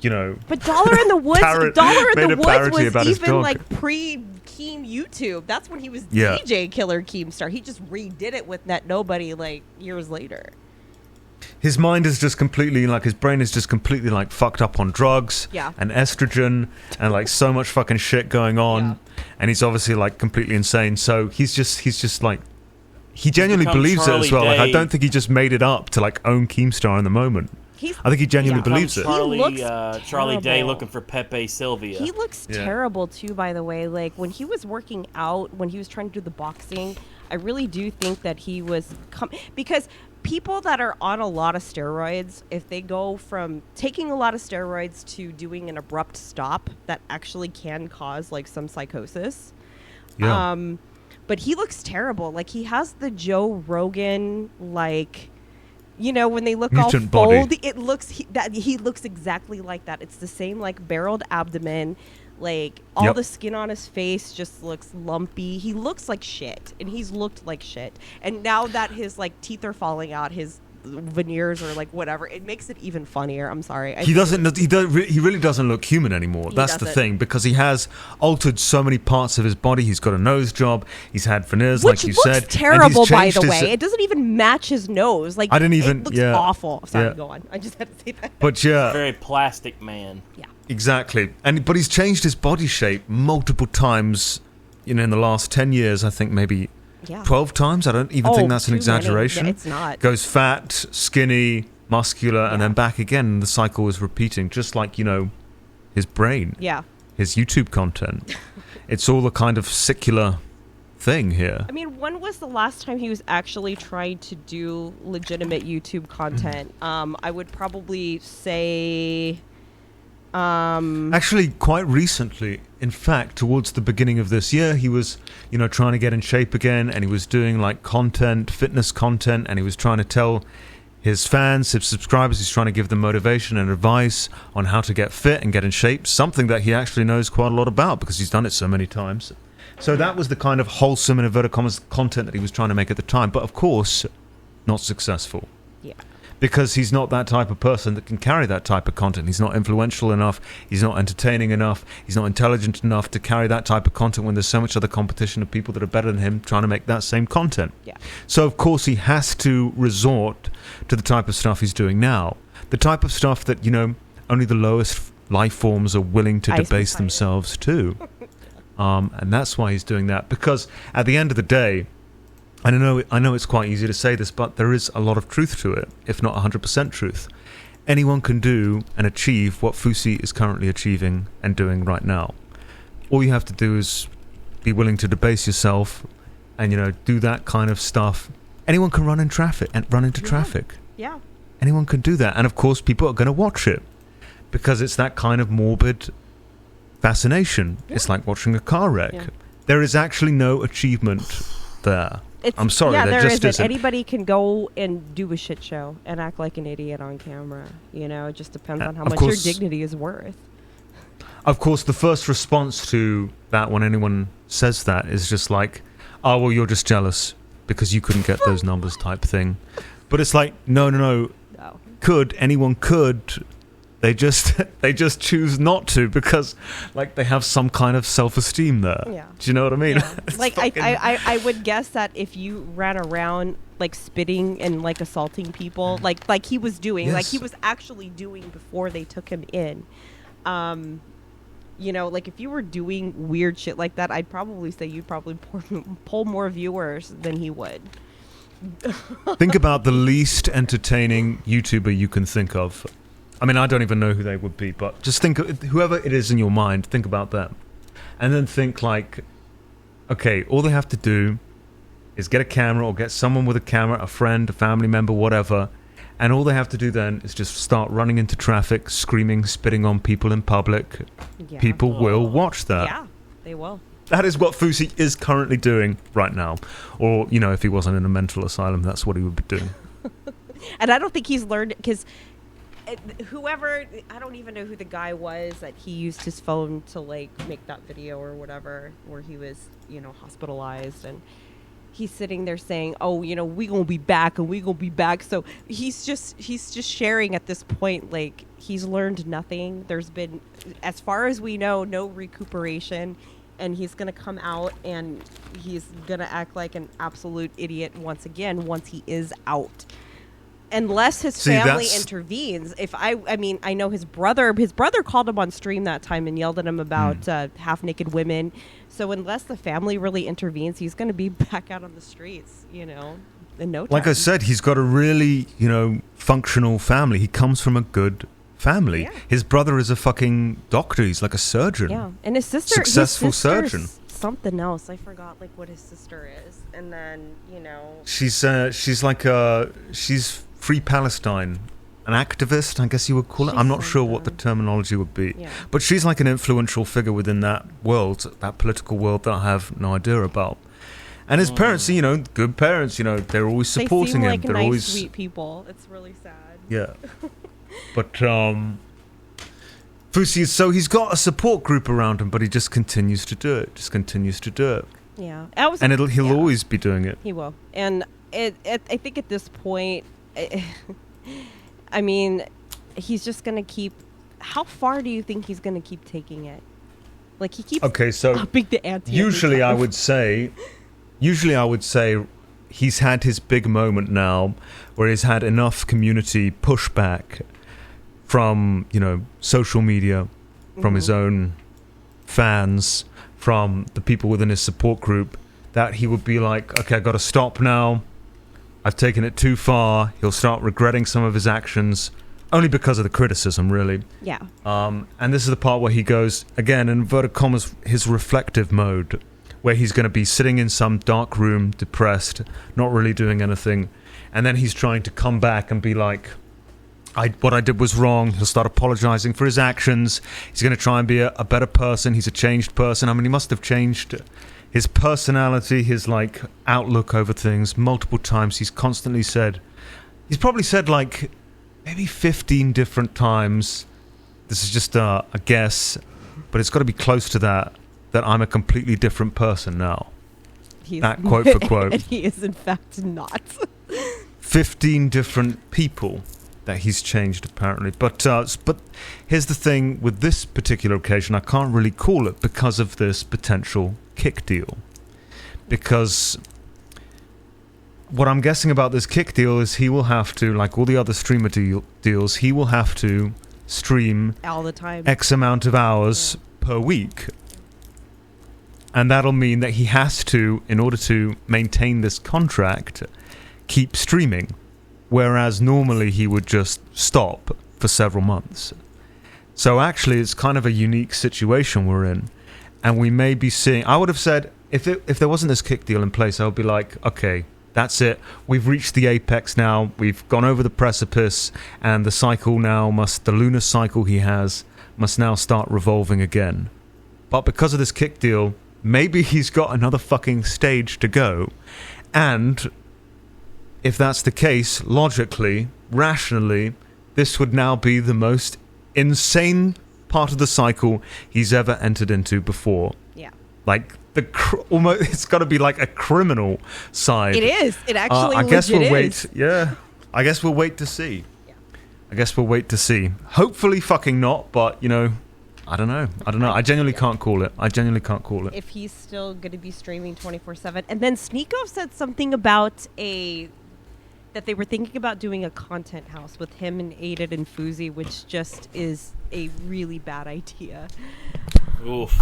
you know,
But Dollar in the Woods,
made a parody about
was
his
even
dog.
like pre-Keem YouTube. That's when he was
Yeah.
DJ Killer Keemstar. He just redid it with Net Nobody like years later.
his mind is just completely, like, his brain is just completely, like, fucked up on drugs and estrogen and, like, so much fucking shit going on. And he's obviously, like, completely insane. So he's just like, he genuinely believes it as well. Like, I don't think he just made it up to, like, own Keemstar in the moment. I think he genuinely believes it.
Charlie Day looking for Pepe Sylvia.
He looks terrible, too, by the way. Like, when he was working out, when he was trying to do the boxing, I really do think that he was... because people that are on a lot of steroids, if they go from taking a lot of steroids to doing an abrupt stop, that actually can cause, like, some psychosis.
Yeah.
But he looks terrible. Like, he has the Joe Rogan, like... You know, when they look
mutant
all
body.
fold, it looks he looks exactly like that. It's the same, like, barreled abdomen, like all the skin on his face just looks lumpy. He looks like shit, and he's looked like shit. And now that his, like, teeth are falling out, his veneers or, like, whatever, it makes it even funnier. I'm sorry.
He really doesn't look human anymore. That's the thing, because he has altered so many parts of his body. He's got a nose job. He's had veneers, like you said.
Which looks terrible, by the way. It doesn't even match his nose. Like, it looks awful. Sorry, go on. I just had to say that.
But yeah,
very plastic man.
Yeah,
exactly. But he's changed his body shape multiple times. You know, in the last 10 years, I think maybe 12 times. I don't even think that's an exaggeration.
It's not.
Goes fat, skinny, muscular, and then back again. And the cycle is repeating, just like, you know, his brain.
Yeah.
His YouTube content. It's all a kind of secular thing here.
I mean, when was the last time he was actually trying to do legitimate YouTube content? I would probably say...
Actually, quite recently, in fact, towards the beginning of this year, he was, you know, trying to get in shape again, and he was doing, like, content, fitness content, and he was trying to tell his fans, his subscribers, he's trying to give them motivation and advice on how to get fit and get in shape, something that he actually knows quite a lot about because he's done it so many times. So that was the kind of wholesome, in inverted commas, content that he was trying to make at the time, but of course, not successful.
Yeah.
Because he's not that type of person that can carry that type of content. He's not influential enough. He's not entertaining enough. He's not intelligent enough to carry that type of content when there's so much other competition of people that are better than him trying to make that same content.
Yeah.
So, of course, he has to resort to the type of stuff he's doing now. The type of stuff that, you know, only the lowest life forms are willing to debase themselves to. And that's why he's doing that. Because at the end of the day, I know it's quite easy to say this, but there is a lot of truth to it, if not 100% truth. Anyone can do and achieve what Fusi is currently achieving and doing right now. All you have to do is be willing to debase yourself and, you know, do that kind of stuff. Anyone can run in traffic and run into traffic.
Yeah.
Anyone can do that. And, of course, people are going to watch it because it's that kind of morbid fascination. Yeah. It's like watching a car wreck. Yeah. There is actually no achievement there. I'm sorry, there just isn't.
Anybody can go and do a shit show and act like an idiot on camera. You know, it just depends on how much your dignity is worth.
Of course, the first response to that when anyone says that is just like, oh, well, you're just jealous because you couldn't get those numbers type thing. But it's like, no. Anyone could. They just choose not to because, like, they have some kind of self-esteem there. Yeah. Do you know what I mean?
Yeah. Like, I would guess that if you ran around, like, spitting and, like, assaulting people, like he was doing, like he was actually doing before they took him in, you know, like, if you were doing weird shit like that, I'd probably say you'd probably pull more viewers than he would.
Think about the least entertaining YouTuber you can think of. I mean, I don't even know who they would be, but just think of whoever it is in your mind, think about them. And then think like, okay, all they have to do is get a camera or get someone with a camera, a friend, a family member, whatever. And all they have to do then is just start running into traffic, screaming, spitting on people in public. Yeah. People will watch that.
Yeah, they will.
That is what Fusi is currently doing right now. Or, you know, if he wasn't in a mental asylum, that's what he would be doing.
And I don't think he's learned, because whoever, I don't even know who the guy was that he used his phone to, like, make that video or whatever, where he was, you know, hospitalized, and he's sitting there saying, oh, you know, we gonna be back and we gonna be back. So he's just sharing at this point, like, he's learned nothing. There's been, as far as we know, no recuperation, and he's gonna come out and he's gonna act like an absolute idiot once again once he is out. unless his
See,
family
that's-
intervenes. If I mean, I know his brother called him on stream that time and yelled at him about half naked women. So unless the family really intervenes, he's going to be back out on the streets, you know, in no time.
Like I said, he's got a really, functional family. He comes from a good family.
Yeah.
His brother is a fucking doctor. He's like a surgeon.
Yeah, and his sister,
Successful
his sister's
surgeon.
something else. I forgot like what his sister is, and then
She's Free Palestine, an activist, I guess you would call it.
She's
I'm not sure what the
something.
terminology would be.
Yeah.
But she's like an influential figure within that world, that political world that I have no idea about. And his parents, good parents, they're always supporting
they seem
him.
like
They're
nice,
always
sweet people. It's really sad.
Yeah. But Fusi, so he's got a support group around him, but he just continues to do it.
Yeah,
He'll always be doing it.
He will, and I think at this point, I mean, he's just gonna keep. How far do you think he's gonna keep taking it? Like he keeps upping the ante.
Usually I would say he's had his big moment now where he's had enough community pushback from, social media, from his own fans, from the people within his support group, that he would be like, okay, I got to stop now. I've taken it too far. He'll start regretting some of his actions, only because of the criticism, really.
Yeah.
And this is the part where he goes, again, in inverted commas, his reflective mode, where he's going to be sitting in some dark room, depressed, not really doing anything. And then he's trying to come back and be like, what I did was wrong. He'll start apologizing for his actions. He's going to try and be a better person. He's a changed person. I mean, he must have changed his personality, his outlook over things multiple times. He's probably said maybe 15 different times. This is just a guess, but it's got to be close to that I'm a completely different person now. That quote for quote.
And he is in fact not.
15 different people that he's changed, apparently. But here's the thing with this particular occasion, I can't really call it because of this potential kick deal. Because what I'm guessing about this kick deal is he will have to, like all the other streamer deals, he will have to stream
all the time,
X amount of hours per week. And that'll mean that he has to, in order to maintain this contract, keep streaming. Whereas normally he would just stop for several months. So actually it's kind of a unique situation we're in. And we may be seeing... I would have said, if there wasn't this kick deal in place, I would be like, okay, that's it. We've reached the apex now. We've gone over the precipice. And the cycle now the lunar cycle he has, must now start revolving again. But because of this kick deal, maybe he's got another fucking stage to go. And... if that's the case, logically, rationally, this would now be the most insane part of the cycle he's ever entered into before.
Yeah.
Like almost, it's got to be like a criminal side.
It is. It actually.
I guess we'll wait.
Is.
Yeah. I guess we'll wait to see.
Yeah.
I guess we'll wait to see. Hopefully, fucking not. But I don't know. I genuinely can't call it.
If he's still going to be streaming 24/7, and then Sneeko said something about that they were thinking about doing a content house with him and Aiden and Fuzi, which just is a really bad idea.
Oof.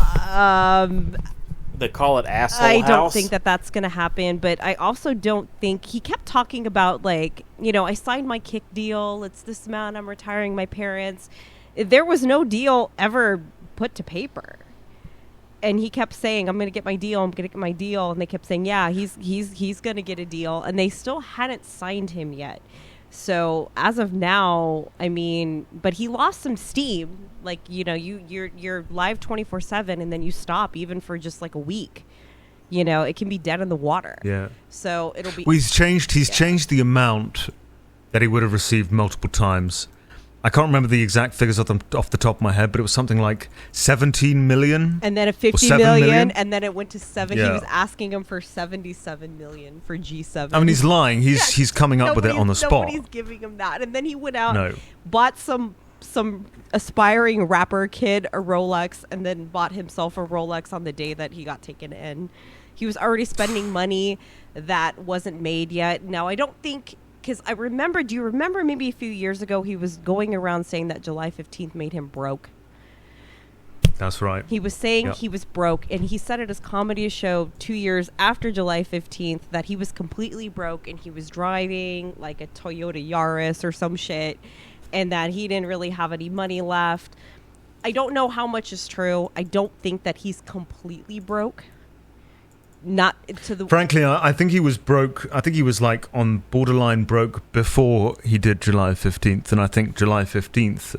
They call it asshole
I
house.
don't think that that's going to happen, but I also don't think... He kept talking about, I signed my kick deal. It's this amount. I'm retiring my parents. There was no deal ever put to paper. And he kept saying, I'm going to get my deal. And they kept saying, yeah, he's going to get a deal. And they still hadn't signed him yet. So as of now, I mean, but he lost some steam. You're live 24/7 and then you stop even for just a week. It can be dead in the water.
Yeah.
So it'll be...
Well, he's changed the amount that he would have received multiple times. I can't remember the exact figures off the top of my head, but it was something like 17 million.
And then a 50 million, and then it went to 7.
Yeah.
He was asking him for 77 million for G7.
I mean, he's lying. He's coming up with it on the spot.
Nobody's giving him that. And then he went out, bought some aspiring rapper kid a Rolex, and then bought himself a Rolex on the day that he got taken in. He was already spending money that wasn't made yet. Now, I don't think... because I remember, do you remember maybe a few years ago he was going around saying that July 15th made him broke?
That's right.
He was saying he was broke, and he said at his comedy show 2 years after July 15th that he was completely broke and he was driving like a Toyota Yaris or some shit, and that he didn't really have any money left. I don't know how much is true. I don't think that he's completely broke. Not to the...
Frankly, I think he was broke. I think he was like on borderline broke before he did July 15th, and I think July 15th...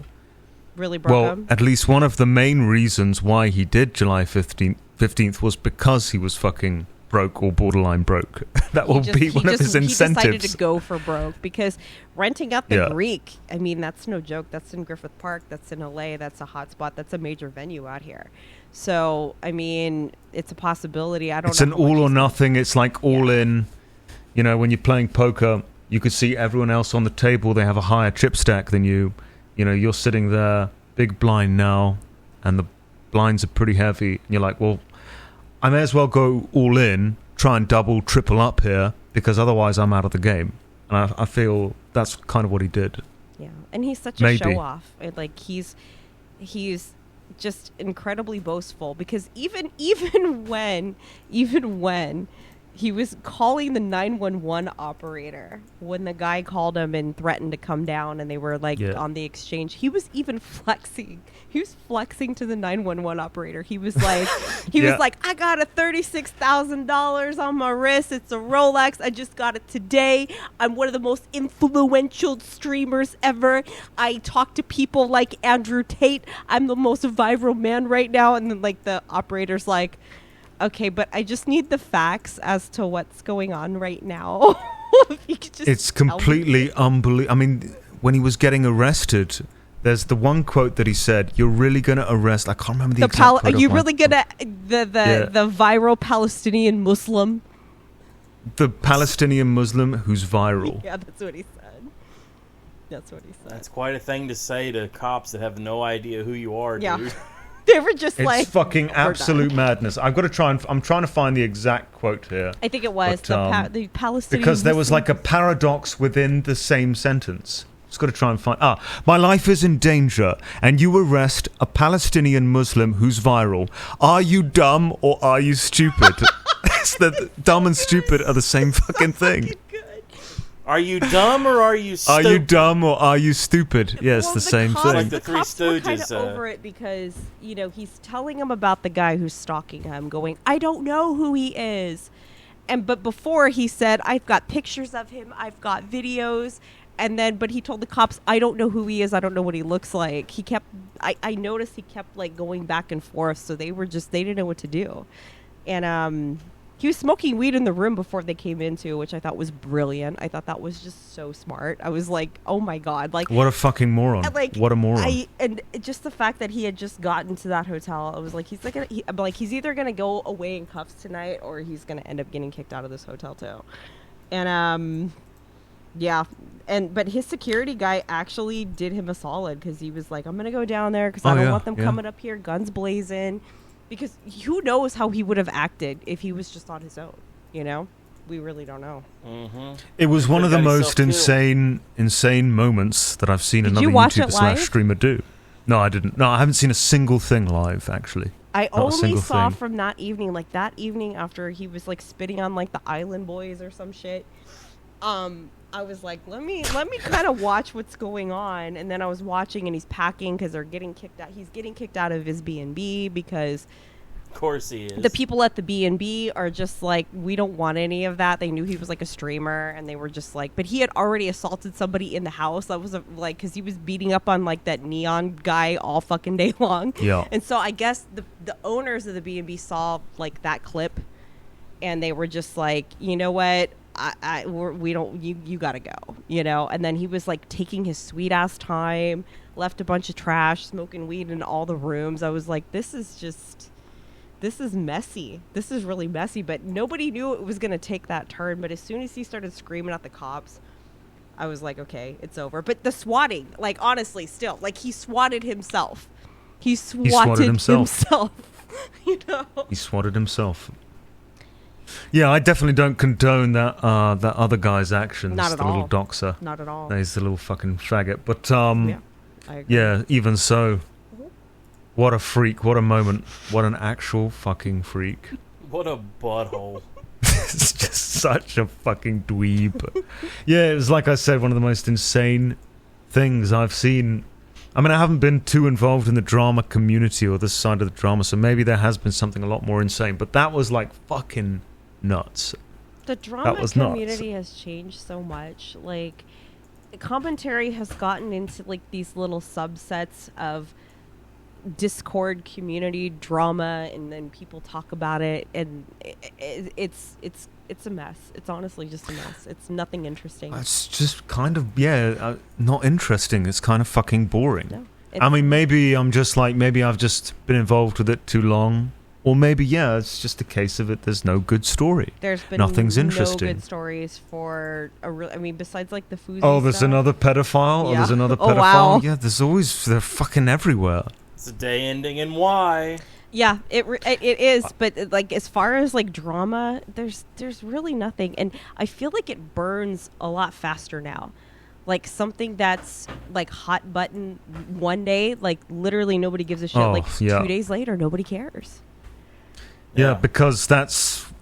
really broke him?
At least one of the main reasons why he did July 15th was because he was fucking broke or borderline broke. That will be one of his incentives.
He decided to go for broke because renting out the Greek, I mean, that's no joke. That's in Griffith Park. That's in LA. That's a hot spot. That's a major venue out here. So, I mean, it's a possibility. I don't know.
It's an all or nothing. It's like all in. You know, when you're playing poker, you could see everyone else on the table. They have a higher chip stack than you. You know, you're sitting there, big blind now, and the blinds are pretty heavy. And you're like, well, I may as well go all in, try and double, triple up here, because otherwise I'm out of the game. And I feel that's kind of what he did.
Yeah, and he's such a show-off. Like, he's just incredibly boastful, because even when he was calling the 911 operator when the guy called him and threatened to come down and they were like on the exchange. He was even flexing. He was flexing to the 911 operator. He was like, was like, I got a $36,000 on my wrist. It's a Rolex. I just got it today. I'm one of the most influential streamers ever. I talk to people like Andrew Tate. I'm the most viral man right now. And then like the operator's like, okay, but I just need the facts as to what's going on right now.
It's completely unbelievable. I mean, when he was getting arrested, there's the one quote that he said, "You're really going to arrest." I can't remember the exact quote.
Are you really going to the viral Palestinian Muslim?
The Palestinian Muslim who's viral.
Yeah, that's what he said. That's what he said.
That's quite a thing to say to cops that have no idea who you are, dude.
They were just
it's fucking absolute madness. I've got to try and... I'm trying to find the exact quote here.
I think it was the Palestinian...
Because there was like a paradox within the same sentence. Just got to try and find... my life is in danger, and you arrest a Palestinian Muslim who's viral. Are you dumb or are you stupid? It's the dumb and stupid are the same fucking thing.
Are you dumb or are you stupid?
Are you dumb or are you stupid? Yeah, it's the same thing.
Like the Three Stooges.
Were kind of over it because, you know, he's telling him about the guy who's stalking him, going, I don't know who he is. But before he said, I've got pictures of him, I've got videos. But he told the cops, I don't know who he is, I don't know what he looks like. I noticed he kept like going back and forth, so they didn't know what to do. And, he was smoking weed in the room before they came into, which I thought was brilliant. I thought that was just so smart. I was like, oh my God. Like,
what a fucking moron. What a moron.
And just the fact that he had just gotten to that hotel, I was like, he's either going to go away in cuffs tonight or he's going to end up getting kicked out of this hotel too. And, but his security guy actually did him a solid because he was like, I'm going to go down there because I don't want them coming up here guns blazing. Because who knows how he would have acted if he was just on his own, you know? We really don't know.
Mm-hmm.
It was one of the most insane moments that I've seen another YouTuber/streamer do. No, I didn't. No, I haven't seen a single thing live, actually.
I only saw from that evening, like that evening after he was like spitting on like the Island Boys or some shit. I was like, let me kind of watch what's going on. And then I was watching and he's packing because they're getting kicked out. He's getting kicked out of his B&B because...
Of course he is.
The people at the B&B are just like, we don't want any of that. They knew he was like a streamer and they were just like... But he had already assaulted somebody in the house. That was like... Because he was beating up on like that neon guy all fucking day long.
Yeah.
And so I guess the owners of the B&B saw like that clip and they were just like, you know what... you gotta go, you know. And then he was like taking his sweet ass time, left a bunch of trash, smoking weed in all the rooms. I was like, this is messy. This is really messy. But nobody knew it was gonna take that turn. But as soon as he started screaming at the cops, I was like, okay, it's over. But the swatting, like honestly, still, like he swatted himself. He swatted himself. You know,
he swatted himself. Yeah, I definitely don't condone that other guy's actions.
Not at
the
all.
little doxer.
Not at all.
He's the little fucking faggot. But
Yeah, I agree.
yeah, even so,
Mhm.
what a freak! What a moment! What an actual fucking freak!
What a butthole.
It's just such a fucking dweeb. Yeah, it was like I said, one of the most insane things I've seen. I mean, I haven't been too involved in the drama community or this side of the drama, so maybe there has been something a lot more insane. But that was like fucking nuts.
The drama
was nuts.
community has changed so much. Like, commentary has gotten into like these little subsets of Discord community drama, and then people talk about it, and it's a mess. It's honestly just a mess. It's nothing interesting.
It's just kind of, not interesting. It's kind of fucking boring.
No,
I mean, maybe I'm just like, maybe I've just been involved with it too long. Or maybe, yeah, it's just a case of it. There's no good story.
there's been
Nothing's
no
interesting.
good stories for a real. I mean, besides like the Fousey
Oh, there's
stuff.
another pedophile? Oh,
Yeah.
there's another
Oh,
pedophile?
wow.
Yeah, they're fucking everywhere.
It's a day ending in Y.
Yeah, it is, but like as far as like drama, there's really nothing, and I feel like it burns a lot faster now. Like something that's like hot button one day, like literally nobody gives a shit.
Oh,
like
yeah.
2 days later, nobody cares.
Yeah, because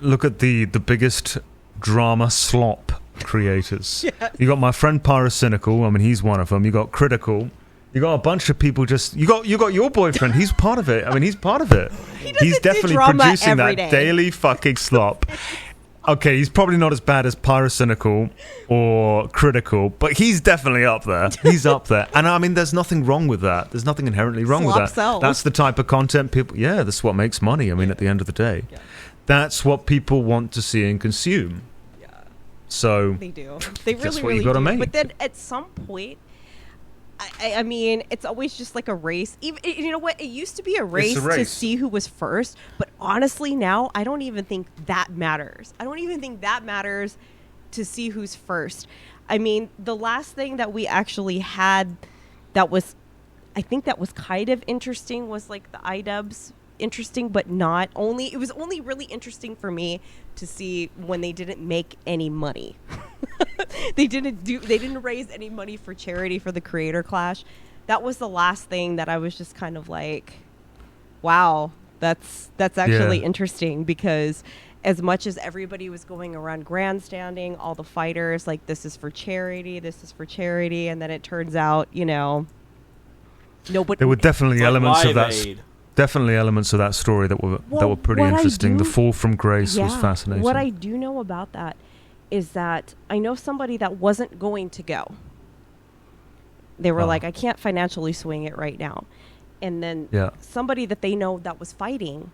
look at the biggest drama slop creators.
Yeah.
You got my friend Pyrocynical, I mean, he's one of them. You got Critical. You got a bunch of people you got your boyfriend, he's part of it. I mean, he's part of it. He's
do
definitely
drama
producing
every
that
day.
daily fucking slop. Okay, he's probably not as bad as Pyrocynical or Critical, but he's definitely up there. He's up there. And I mean, there's nothing wrong with that. There's nothing inherently wrong
Slop
with that.
sells.
That's the type of content people, that's what makes money. I mean, at the end of the day, that's what people want to see and consume.
Yeah,
So,
they do. They
That's
really,
what you
really
gotta
do.
make.
But then at some point, I mean, it's always just like a race. Even you know what? It used to be a race to
race.
see who was first, but honestly, now I don't even think that matters. I don't even think that matters to see who's first. I mean, the last thing that we actually had that was, I think that was kind of interesting was like the iDubbbz. Interesting, but not only. It was only really interesting for me to see when they didn't make any money. They didn't raise any money for charity for the Creator Clash. That was the last thing that I was just kind of like, wow, that's actually interesting, because as much as everybody was going around grandstanding, all the fighters like, this is for charity, and then it turns out, nobody.
there were definitely
It's like
elements of
Live
that.
Aid.
Definitely elements of that story that were pretty
what I
interesting. The
do-
fall from grace was
Yeah.
fascinating.
What I do know about that is that I know somebody that wasn't going to go. They were
Oh.
like, I can't financially swing it right now. And then
Yeah.
somebody that they know that was fighting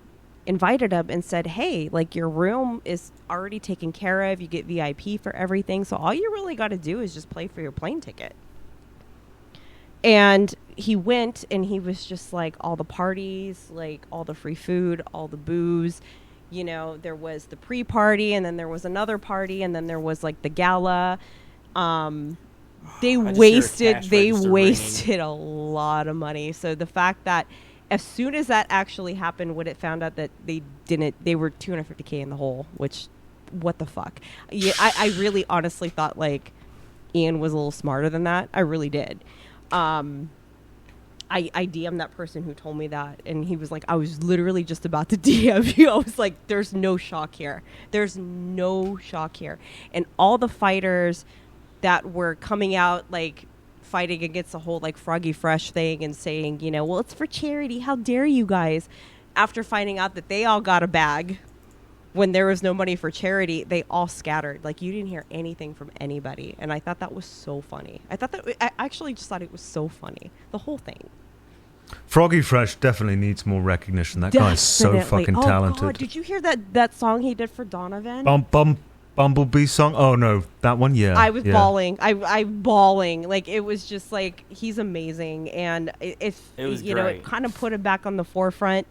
invited them and said, hey, like, your room is already taken care of. You get VIP for everything. So all you really got to do is just pay for your plane ticket. And he went, and he was just like, all the parties, like all the free food, all the booze. There was the pre-party, and then there was another party, and then there was like the gala. They
I just hear a
wasted
cash register
a lot of money. So the fact that as soon as that actually happened, when it found out that they were $250K in the hole, which, what the fuck? Yeah, I really honestly thought like Ian was a little smarter than that. I really did. I DM'd that person who told me that, and he was like, I was literally just about to DM you. I was like, there's no shock here. There's no shock here. And all the fighters that were coming out, like, fighting against the whole, like, Froggy Fresh thing and saying, well, it's for charity. How dare you guys? After finding out that they all got a bag when there was no money for charity, they all scattered. Like, you didn't hear anything from anybody. And I thought that was so funny. I actually just thought it was so funny. The whole thing.
Froggy Fresh definitely needs more recognition. That guy's so
Definitely.
fucking
Oh,
talented.
God, did you hear that song he did for Donovan?
Bumblebee song? Oh no, that one. Yeah,
I was
yeah.
bawling. I bawling. Like, it was just like, he's amazing, and it
was
it
great.
kind of put him back on the forefront.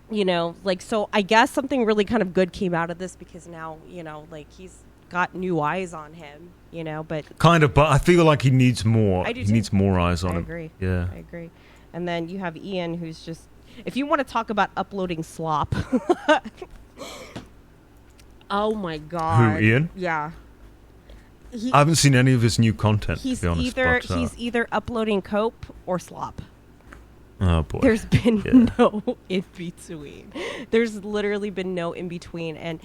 Like, so I guess something really kind of good came out of this, because now like, he's got new eyes on him. But
Kind of, but I feel like he needs more.
I do
He
too.
needs more eyes on
I
him.
agree.
Yeah.
I agree. And then you have Ian, who's just, if you want to talk about uploading slop, Oh my god.
Who, Ian?
Yeah.
I haven't seen any of his new content,
He's
to be honest.
he's either uploading cope or slop.
Oh boy.
There's been no in between. There's literally been no in between. And,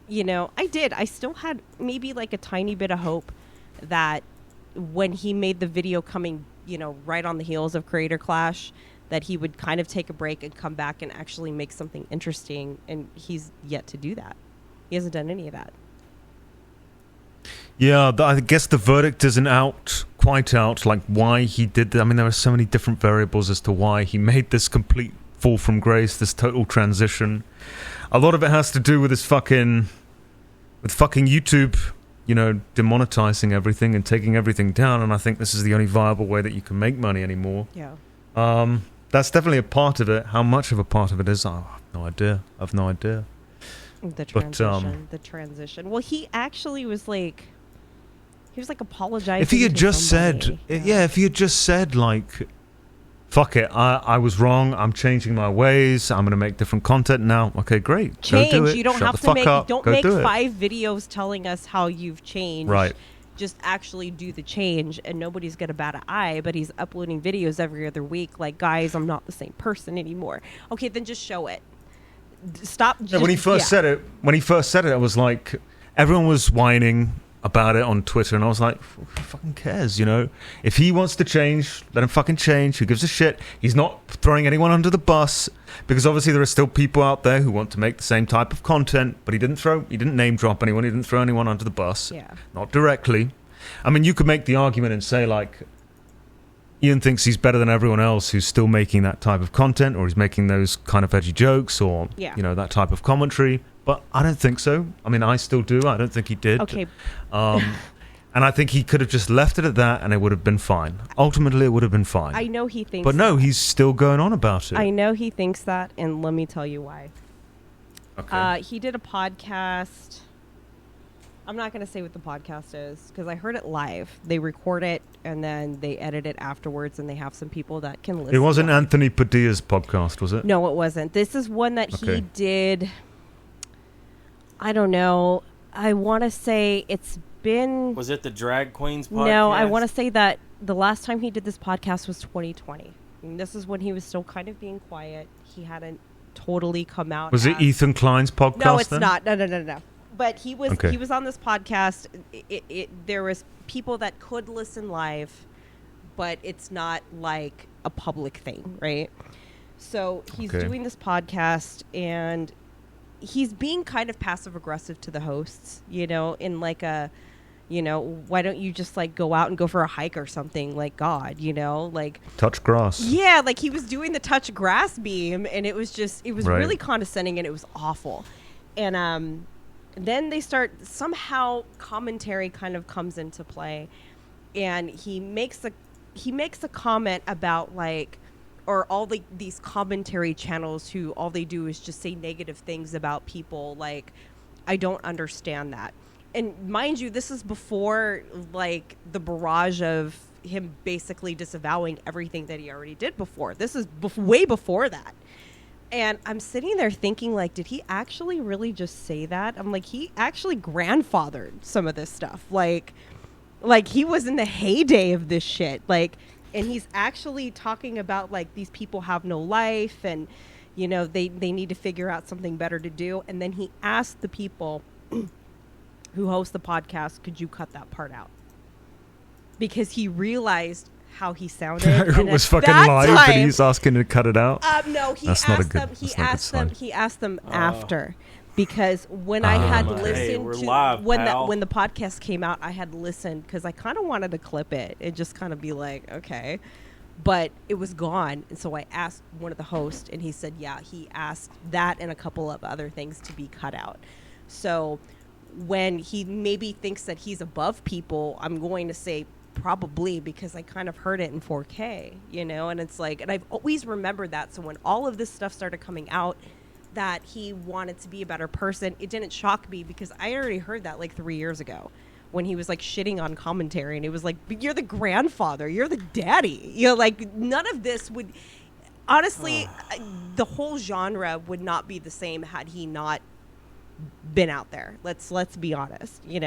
I still had maybe like a tiny bit of hope that when he made the video coming, right on the heels of Creator Clash, that he would kind of take a break and come back and actually make something interesting. And he's yet to do that. He hasn't done any of that.
Yeah, I guess the verdict isn't quite out, like why he did that. I mean, there are so many different variables as to why he made this complete fall from grace, this total transition. A lot of it has to do with fucking YouTube, demonetizing everything and taking everything down. And I think this is the only viable way that you can make money anymore.
Yeah.
That's definitely a part of it. How much of a part of it is, I have no idea.
The transition. Well, he actually was like, apologizing.
If he had just
somebody.
if he had just said like, fuck it, I was wrong, I'm changing my ways, I'm going to make different content now. Okay, great.
Change.
Go do it.
You don't
Shut
have
the
to
fuck
make.
up.
Don't
Go
make
do it.
5 videos telling us how you've changed.
Right.
Just actually do the change, and nobody's gonna bat an eye. But he's uploading videos every other week. Like, guys, I'm not the same person anymore. Okay, then just show it. Stop.
When he first said it, I was like, everyone was whining about it on Twitter, and I was like, who fucking cares, If he wants to change, let him fucking change. Who gives a shit? He's not throwing anyone under the bus, because obviously there are still people out there who want to make the same type of content, but he didn't name drop anyone, he didn't throw anyone under the bus.
Yeah.
Not directly. I mean, you could make the argument and say, like, Ian thinks he's better than everyone else who's still making that type of content, or he's making those kind of edgy jokes, or, that type of commentary. But I don't think so. I mean, I still do. I don't think he did.
Okay.
And I think he could have just left it at that, and it would have been fine. Ultimately, it would have been fine.
I know he thinks.
But no, he's still going on about it.
I know he thinks that, and let me tell you why.
Okay.
He did a podcast. I'm not going to say what the podcast is, because I heard it live. They record it, and then they edit it afterwards, and they have some people that can listen.
It wasn't
live.
Anthony Padilla's podcast, was it?
No, it wasn't. This is one that he did. I don't know. I want to say it's been...
Was it the Drag Queens podcast?
No, I want to say that the last time he did this podcast was 2020. And this is when he was still kind of being quiet. He hadn't totally come out.
Was it Ethan Klein's podcast?
No, it's
then?
not. No. But he was he was on this podcast. There was people that could listen live, but it's not like a public thing, right? So he's doing this podcast, and he's being kind of passive aggressive to the hosts, in like a, why don't you just like go out and go for a hike or something, like God, like
touch grass. Yeah,
like he was doing the touch grass beam, and it was really condescending, and it was awful. And then they start, somehow commentary kind of comes into play, and he makes a comment about like, or all these commentary channels who all they do is just say negative things about people. Like, I don't understand that. And mind you, this is before like the barrage of him basically disavowing everything that he already did before. This is way before that. And I'm sitting there thinking, like, did he actually really just say that? I'm like, he actually grandfathered some of this stuff. Like he was in the heyday of this shit. Like, and he's actually talking about, like, these people have no life, and, they need to figure out something better to do. And then he asked the people who host the podcast, could you cut that part out? Because he realized how he sounded.
It was fucking live, and he's asking to cut it out.
No, he asked them after, because when I had listened to when the podcast came out, I had listened because I kind of wanted to clip it and just kind of be like, okay, but it was gone, and so I asked one of the hosts, and he said, yeah, he asked that and a couple of other things to be cut out. So when he maybe thinks that he's above people, I'm going to say probably, because I kind of heard it in 4K, and it's like, and I've always remembered that. So when all of this stuff started coming out, that he wanted to be a better person, it didn't shock me, because I already heard that like 3 years ago when he was like shitting on commentary, and it was like, you're the grandfather, you're the daddy, like none of this would, honestly, the whole genre would not be the same had he not been out there. Let's be honest,
He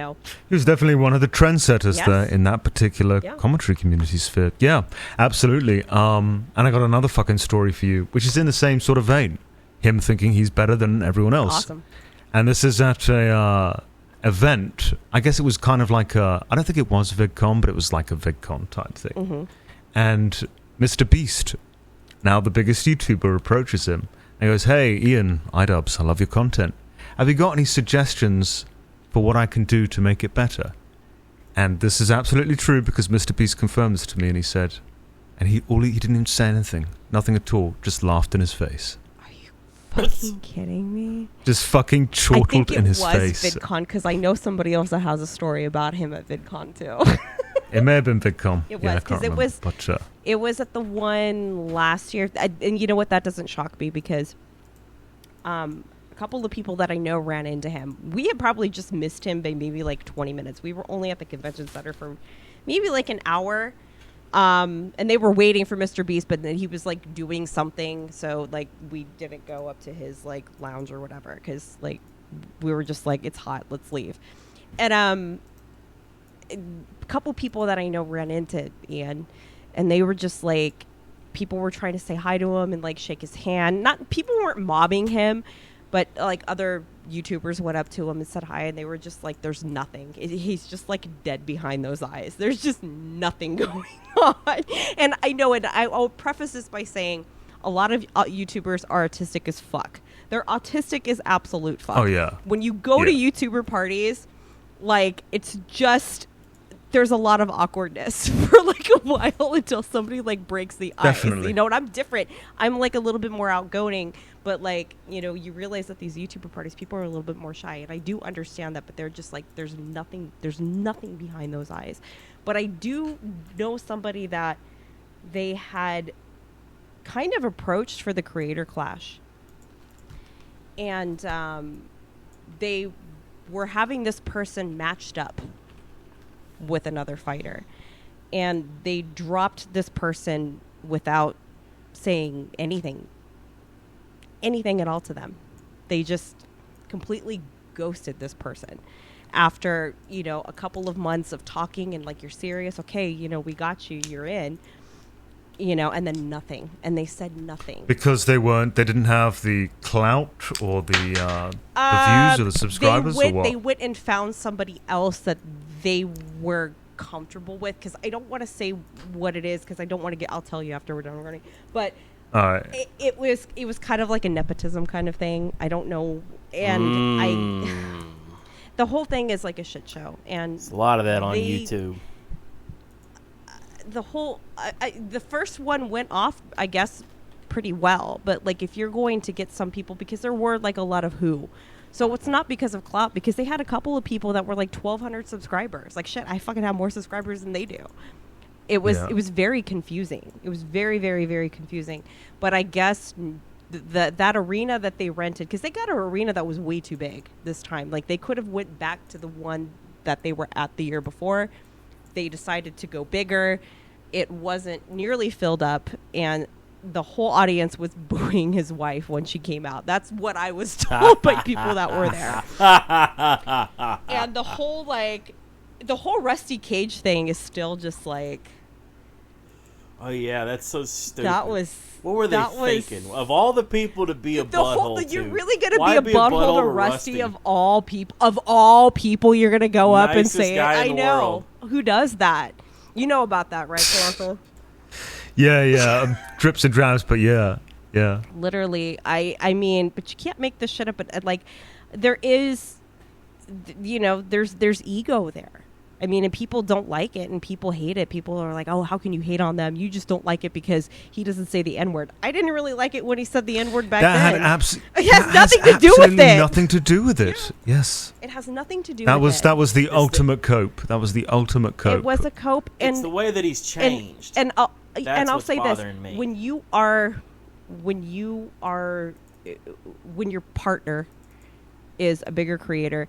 was definitely one of the trendsetters
Yes.
there in that particular commentary community sphere. Yeah, absolutely. And I got another fucking story for you, which is in the same sort of vein. Him thinking he's better than everyone else.
Awesome.
And this is at a event. I guess it was kind of like I don't think it was VidCon, but it was like a VidCon type thing.
Mm-hmm.
And Mr. Beast, now the biggest YouTuber, approaches him and goes, "Hey, Ian, iDubbbz, I love your content. Have you got any suggestions for what I can do to make it better?" And this is absolutely true because Mr. Beast confirmed this to me, and he said, and he didn't even say anything, nothing at all, just laughed in his face.
Are you fucking kidding me?
Just fucking chortled in his face.
I think it was VidCon because I know somebody else that has a story about him at VidCon too.
It may have been VidCon.
It
Yeah, I
was
can't
because it
remember,
was.
but,
It was at the one last year, and you know what? That doesn't shock me because a couple of people that I know ran into him. We had probably just missed him by maybe like 20 minutes. We were only at the convention center for maybe like an hour, and they were waiting for Mr. Beast, but then he was like doing something, so like we didn't go up to his like lounge or whatever because like we were just like, it's hot, let's leave. And a couple people that I know ran into Ian, and they were just like, people were trying to say hi to him and like shake his hand. Not people weren't mobbing him, but like other YouTubers went up to him and said hi, and they were just like, "There's nothing. He's just like dead behind those eyes. There's just nothing going on." And I know, and I'll preface this by saying, a lot of YouTubers are autistic as fuck. They're autistic as absolute fuck.
Oh yeah.
When you go to YouTuber parties, like it's just. There's a lot of awkwardness for like a while until somebody like breaks the ice.
Definitely.
You know, and I'm different. I'm like a little bit more outgoing, but like, you realize that these YouTuber parties, people are a little bit more shy, and I do understand that, but they're just like, there's nothing behind those eyes. But I do know somebody that they had kind of approached for the Creator Clash, and they were having this person matched up with another fighter, and they dropped this person without saying anything at all to them. They just completely ghosted this person after a couple of months of talking and like, "You're serious? Okay, we got you, you're in," and then nothing. And they said nothing
Because they didn't have the clout or the views or the subscribers, or what?
They went and found somebody else that they were comfortable with, because I don't want to say what it is, because I don't want to get. I'll tell you after we're done running. But
all right.
It was kind of like a nepotism kind of thing. I don't know, and the whole thing is like a shit show, and
There's a lot of that on YouTube.
The whole the first one went off, I guess, pretty well, but like if you're going to get some people, because there were like a lot of so it's not because of clout, because they had a couple of people that were like 1,200 subscribers. Like, shit, I fucking have more subscribers than they do. It was very confusing. It was very, very, very confusing. But I guess that arena that they rented, because they got an arena that was way too big this time. Like, they could have went back to the one that they were at the year before. They decided to go bigger. It wasn't nearly filled up, and the whole audience was booing his wife when she came out. That's what I was told by people that were there. And the whole Rusty Cage thing is still just like...
Oh, yeah, that's so stupid. What were they thinking? Of all the people to be a butthole
You're
to,
really going to
why
be a butthole to Rusty of all people? Of all people, you're going to go up and say it? I know. Who does that? You know about that, right, Colossal?
Yeah. Drips and drabs, but yeah.
Literally, I mean, but you can't make this shit up. But like, there is, there's ego there. I mean, and people don't like it, and people hate it. People are like, "Oh, how can you hate on them? You just don't like it because he doesn't say the N-word." I didn't really like it when he said the N-word back then. It has nothing to do with it.
Nothing to do with it. Yeah. Yes.
It has nothing to do with it.
That was the ultimate cope. That was the ultimate cope.
It was a cope, and
it's the way that he's changed.
And I'll say this:
me.
when your partner is a bigger creator,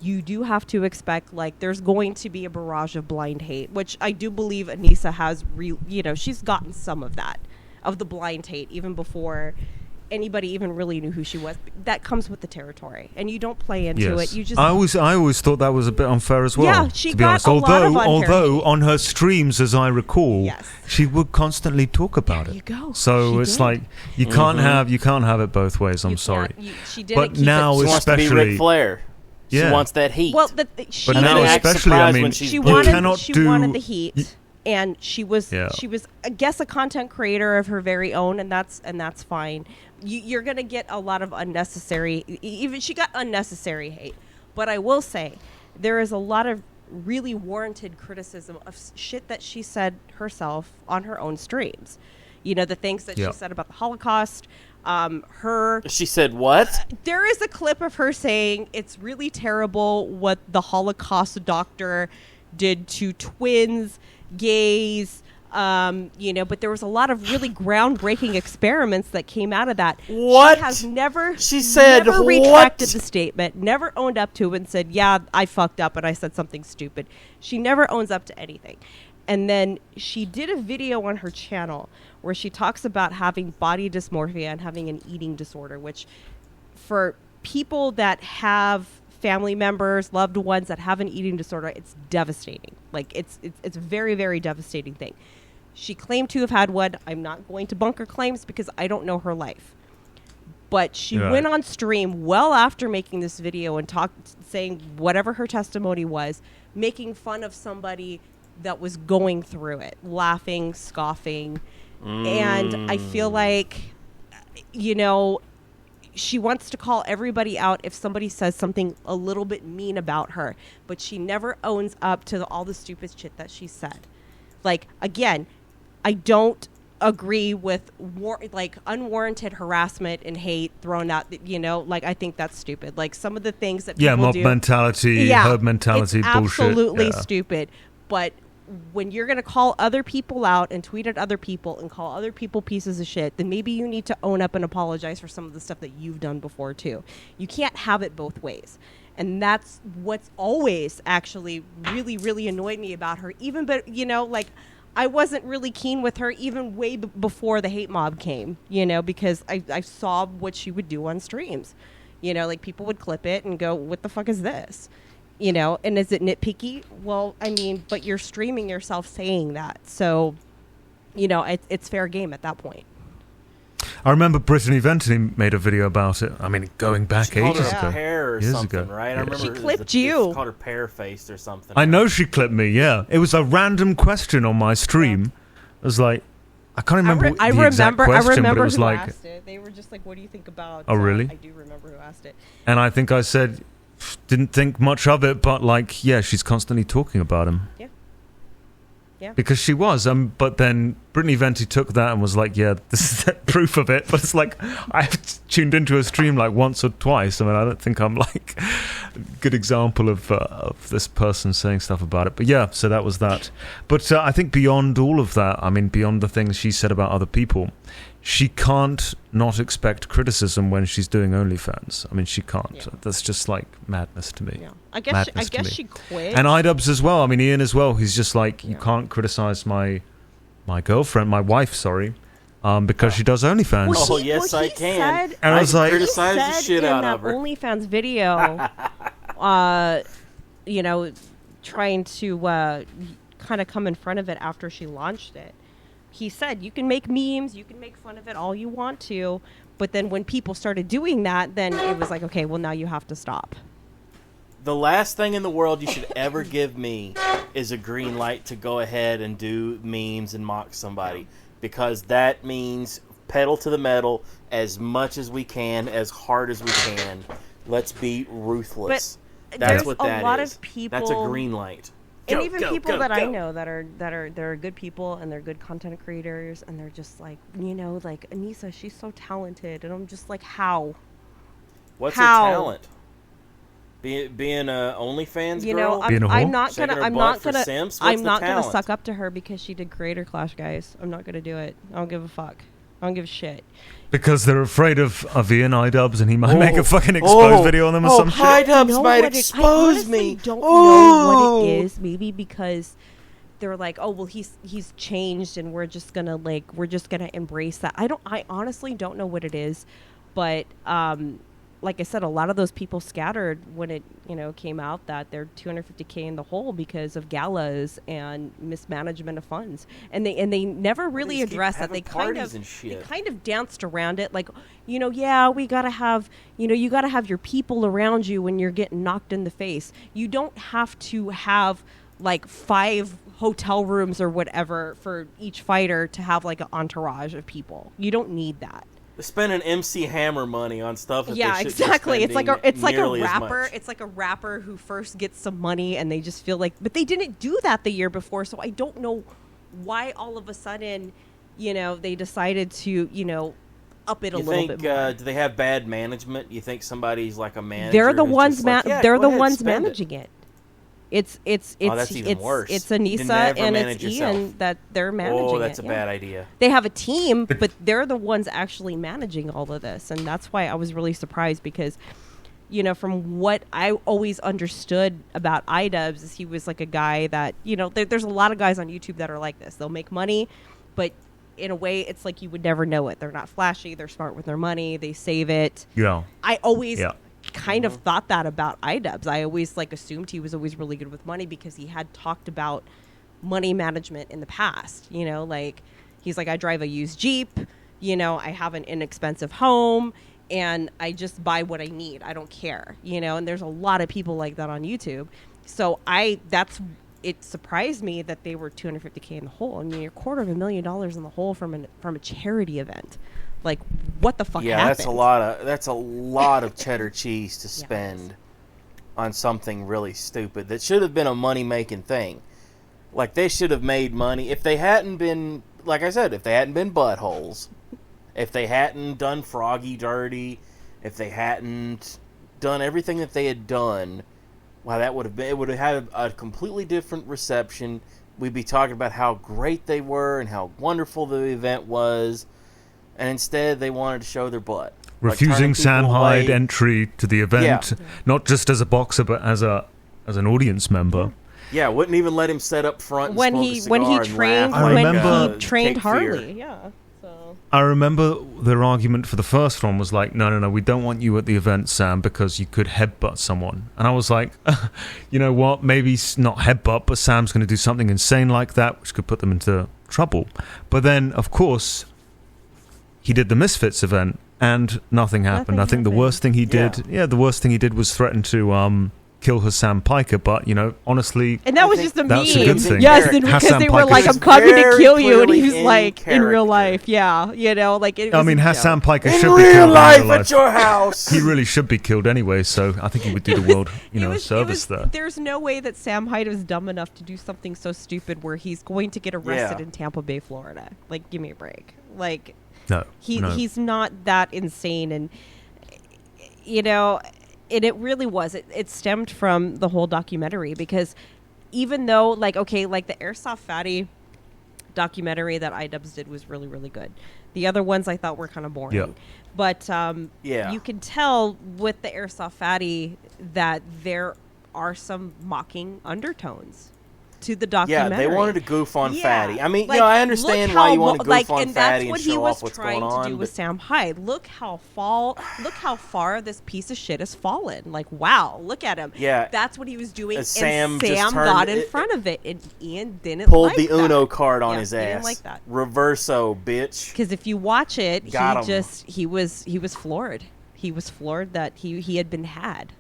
you do have to expect, like, there's going to be a barrage of blind hate, which I do believe Anissa has she's gotten some of that, of the blind hate, even before anybody even really knew who she was. That comes with the territory, and you don't play into it. You just
I always thought that was a bit unfair as well.
Yeah, she
to be
got
honest.
a lot of unfair
although
hate.
on her streams, as I recall,
Yes.
she would constantly talk about
There
it.
you go.
So
She
it's
did.
like you can't have it both ways. I'm
You
sorry.
can't- she didn't
But
keep
now
it.
She wants to be
especially-
Ric Flair. She
Yeah.
wants that heat.
Well, she
But
And
now
then act
especially, I
surprised
mean,
when she's
she
booed.
wanted
cannot
she
do-
wanted the heat, and she was
Yeah.
I guess a content creator of her very own, and that's fine. You're gonna get a lot of unnecessary, even she got unnecessary hate. But I will say there is a lot of really warranted criticism of shit that she said herself on her own streams. You know, the things that
Yeah.
she said about the Holocaust.
She said what?
There is a clip of her saying it's really terrible what the Holocaust doctor did to twins, gays, but there was a lot of really groundbreaking experiments that came out of that.
What?
She has never,
She said
never
what?
retracted the statement, never owned up to it and said, yeah, I fucked up and I said something stupid. She never owns up to anything. And then she did a video on her channel where she talks about having body dysmorphia and having an eating disorder, which for people that have family members, loved ones that have an eating disorder, it's devastating. Like it's a very, very devastating thing. She claimed to have had one. I'm not going to bunker claims because I don't know her life. But she went on stream well after making this video and saying whatever her testimony was, making fun of somebody that was going through it, laughing, scoffing. And I feel like, she wants to call everybody out if somebody says something a little bit mean about her, but she never owns up to all the stupid shit that she said. Like, again, I don't agree with unwarranted harassment and hate thrown out, I think that's stupid. Like some of the things that people
mob
do,
mentality, herd mentality,
it's
bullshit.
absolutely
Yeah.
stupid. But when you're going to call other people out and tweet at other people and call other people pieces of shit, then maybe you need to own up and apologize for some of the stuff that you've done before too. You can't have it both ways. And that's what's always actually really, really annoyed me about her. I wasn't really keen with her even way before the hate mob came, because I saw what she would do on streams. People would clip it and go, what the fuck is this? And is it nitpicky? Well, I mean, but you're streaming yourself saying that. So, it's fair game at that point.
I remember Brittany Ventney made a video about it. I mean, going back
She called
ages
her
ago.
a pear or
Years
something,
ago.
right? I
Yeah.
remember
She
it was
clipped you.
Called her pear-faced or something.
I know she clipped me, yeah. It was a random question on my stream. It was like, I can't remember the exact question, but it was
who
like,
asked it. They were just like, what do you think about...
Oh, really?
I do remember who asked it.
and I think I said, didn't think much of it, but like, yeah, she's constantly talking about him.
Yeah. Yeah.
Because she was, but then Brittany Venti took that and was like, yeah, this is proof of it. But it's like, I've tuned into a stream like once or twice. I mean, I don't think I'm like a good example of this person saying stuff about it. But yeah, so that was that. But I think beyond all of that, I mean, beyond the things she said about other people, she can't not expect criticism when she's doing OnlyFans. I mean, she can't.
Yeah.
That's just like madness to me.
Yeah. I guess
Madness to me.
she quit.
And iDubbbz as well. I mean, Ian as well. He's just like, you
Yeah.
can't criticize my girlfriend, my wife, sorry, because she does OnlyFans.
Well,
Oh,
he-
yes,
well,
I
he
can.
said-
And I was like-
criticize the
said
shit
in
out
that
of her.
OnlyFans video, trying to kind of come in front of it after she launched it. He said, you can make memes, you can make fun of it all you want to, but then when people started doing that, then it was like, okay, well, now you have to stop.
The last thing in the world you should ever give me is a green light to go ahead and do memes and mock somebody, because that means pedal to the metal as much as we can, as hard as we can. Let's be ruthless.
But
That's
there's
what
a
that
lot
is.
of people,
That's a green light.
and
Go,
even
go,
people
go,
that I
go.
know that are good people and they're good content creators, and they're just like, like Anissa, she's so talented, and I'm just like, how?
What's
How?
her talent? Being a OnlyFans girl?
Being a whore?
I'm not
Shaking
gonna.
her
I'm
butt
not
for
gonna.
Sims? What's
I'm
the
not gonna
talent?
suck up to her because she did Creator Clash, guys. I'm not gonna do it. I don't give a fuck. I don't give a shit.
Because they're afraid of Ian iDubbbz and he might make a fucking exposed video on them or some shit.
iDubbbz might
I
expose
honestly
me.
don't know what it
Oh.
is. Maybe because they're like, oh well, he's changed, and we're just gonna embrace that. I honestly don't know what it is, but like I said, a lot of those people scattered when it came out that they're $250K in the hole because of galas and mismanagement of funds, and they never really addressed that. They kind of danced around it, like, yeah, we gotta have you gotta have your people around you when you're getting knocked in the face. You don't have to have like 5 hotel rooms or whatever for each fighter to have like an entourage of people. You don't need that.
They're spending MC Hammer money on stuff that
yeah,
they
exactly. It's like a rapper.
Much.
It's like a rapper who first gets some money and they just feel like, but they didn't do that the year before, so I don't know why all of a sudden, they decided to, up it a little bit more.
Do they have bad management? You think somebody's like a manager?
They're the ones managing it. It's
that's even worse.
It's Anissa and it's Ian that they're managing it.
Oh, that's a bad idea.
They have a team, but they're the ones actually managing all of this, and that's why I was really surprised because, from what I always understood about iDubbbz is he was like a guy that, there's a lot of guys on YouTube that are like this. They'll make money, but in a way, it's like you would never know it. They're not flashy. They're smart with their money. They save it.
Yeah.
I always kind of thought that about iDubbbz. I always assumed he was always really good with money because he had talked about money management in the past. He's like, I drive a used Jeep. I have an inexpensive home, and I just buy what I need. I don't care. And there's a lot of people like that on YouTube. So it surprised me that they were $250K in the hole. I mean, you're $250,000 in the hole from a charity event. Like, what the fuck happened?
Yeah, that's a lot of cheddar cheese to spend on something really stupid that should have been a money-making thing. Like, they should have made money if they hadn't been, like I said, if they hadn't been buttholes, if they hadn't done Froggy dirty, if they hadn't done everything that they had done. Wow, it would have had a completely different reception. We'd be talking about how great they were and how wonderful the event was. And instead, they wanted to show their butt.
Refusing Sam Hyde entry to the event, not just as a boxer, but as an audience member.
Yeah, wouldn't even let him set up front and
when he trained Harley. Yeah. So
I remember their argument for the first one was like, no, we don't want you at the event, Sam, because you could headbutt someone. And I was like, you know what? Maybe not headbutt, but Sam's going to do something insane like that, which could put them into trouble. But then, of course, he did the Misfits event, and nothing happened. I think the worst thing he did, was threaten to kill Hassan Piker. But honestly,
and that was just a meme.
That's a good thing.
Yes, because they were like, "I'm coming to kill you," and he was like, "In real life, yeah, like." It was
Hassan Piker should be
killed
in real life
at your house.
He really should be killed anyway. So I think he would do the world, service there.
There's no way that Sam Hyde was dumb enough to do something so stupid where he's going to get arrested in Tampa Bay, Florida. Like, give me a break. Like.
No,
he's not that insane, and and it really was. It stemmed from the whole documentary because even though the Airsoft Fatty documentary that iDubbbz did was really, really good. The other ones I thought were kind of boring.
Yeah.
But you can tell with the Airsoft Fatty that there are some mocking undertones to the documentary.
Yeah, they wanted to goof on Fatty. I mean, I understand why you want to goof on Fatty and show off what's going on.
And that's what he was trying to do with Sam Hyde. Look how far this piece of shit has fallen. Like, wow, look at him.
Yeah.
That's what he was doing, and
Sam
got in front of it, and Ian didn't
pulled
like
the
that.
Uno card on his ass.
He didn't like that.
Reverso, bitch.
Because if you watch it, he was floored. He was floored that he had been had.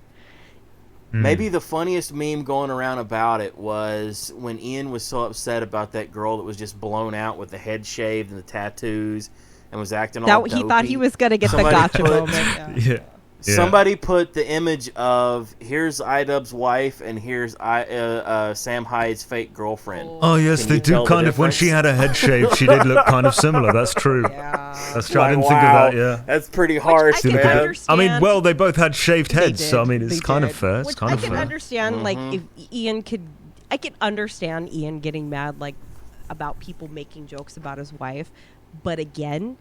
Maybe the funniest meme going around about it was when Ian was so upset about that girl that was just blown out with the head shaved and the tattoos and was acting all dopey.
He thought he was going to get the gotcha moment.
Yeah.
Somebody put the image of here's iDubbbz's wife and here's Sam Hyde's fake girlfriend.
Oh yes, they do kind of. When she had her head shaved, she did look kind of similar. That's true.
Yeah.
That's true. I didn't think of that. Yeah,
that's pretty harsh, man.
I mean, well, they both had shaved heads, so I mean, it's kind of fair. It's kind of fair.
I can understand, like, if Ian could. I can understand Ian getting mad, like, about people making jokes about his wife, but again.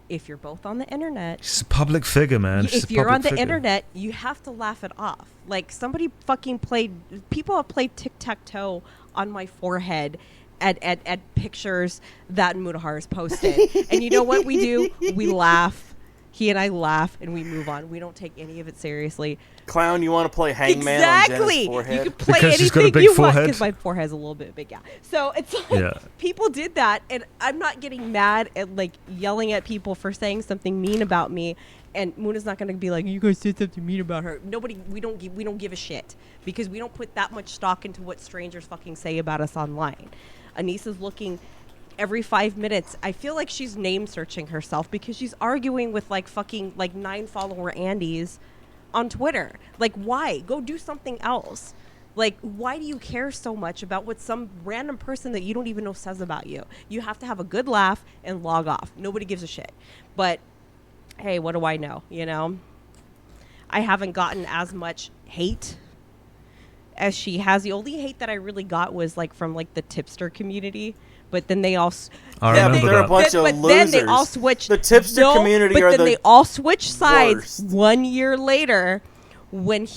If you're both on the internet...
She's a public figure, man.
If you're on the internet, you have to laugh it off. Like, somebody fucking played... People have played tic-tac-toe on my forehead at pictures that Munahar posted. And you know what we do? We laugh. He and I laugh and we move on. We don't take any of it seriously.
Clown, you want to play hangman on Jenna's forehead?
You can play
because she's got a
anything
big
you
forehead?
want because my forehead's a little bit big. Yeah. So it's like people did that, and I'm not getting mad at like yelling at people for saying something mean about me. And Muna's not going to be like, you guys said something mean about her. We don't give a shit because we don't put that much stock into what strangers fucking say about us online. Anissa's looking every 5 minutes. I feel like she's name searching herself because she's arguing with like fucking like 9 follower Andys on Twitter. Like, why? Go do something else. Like, why do you care so much about what some random person that you don't even know says about you? You have to have a good laugh and log off. Nobody gives a shit. But hey, what do I know? You know, I haven't gotten as much hate as she has. The only hate that I really got was like from like the tipster community. But then they all
they're a bunch of losers.
Then they all switched.
The tipster community
but
are
then
the
they all switched sides
worst.
1 year later when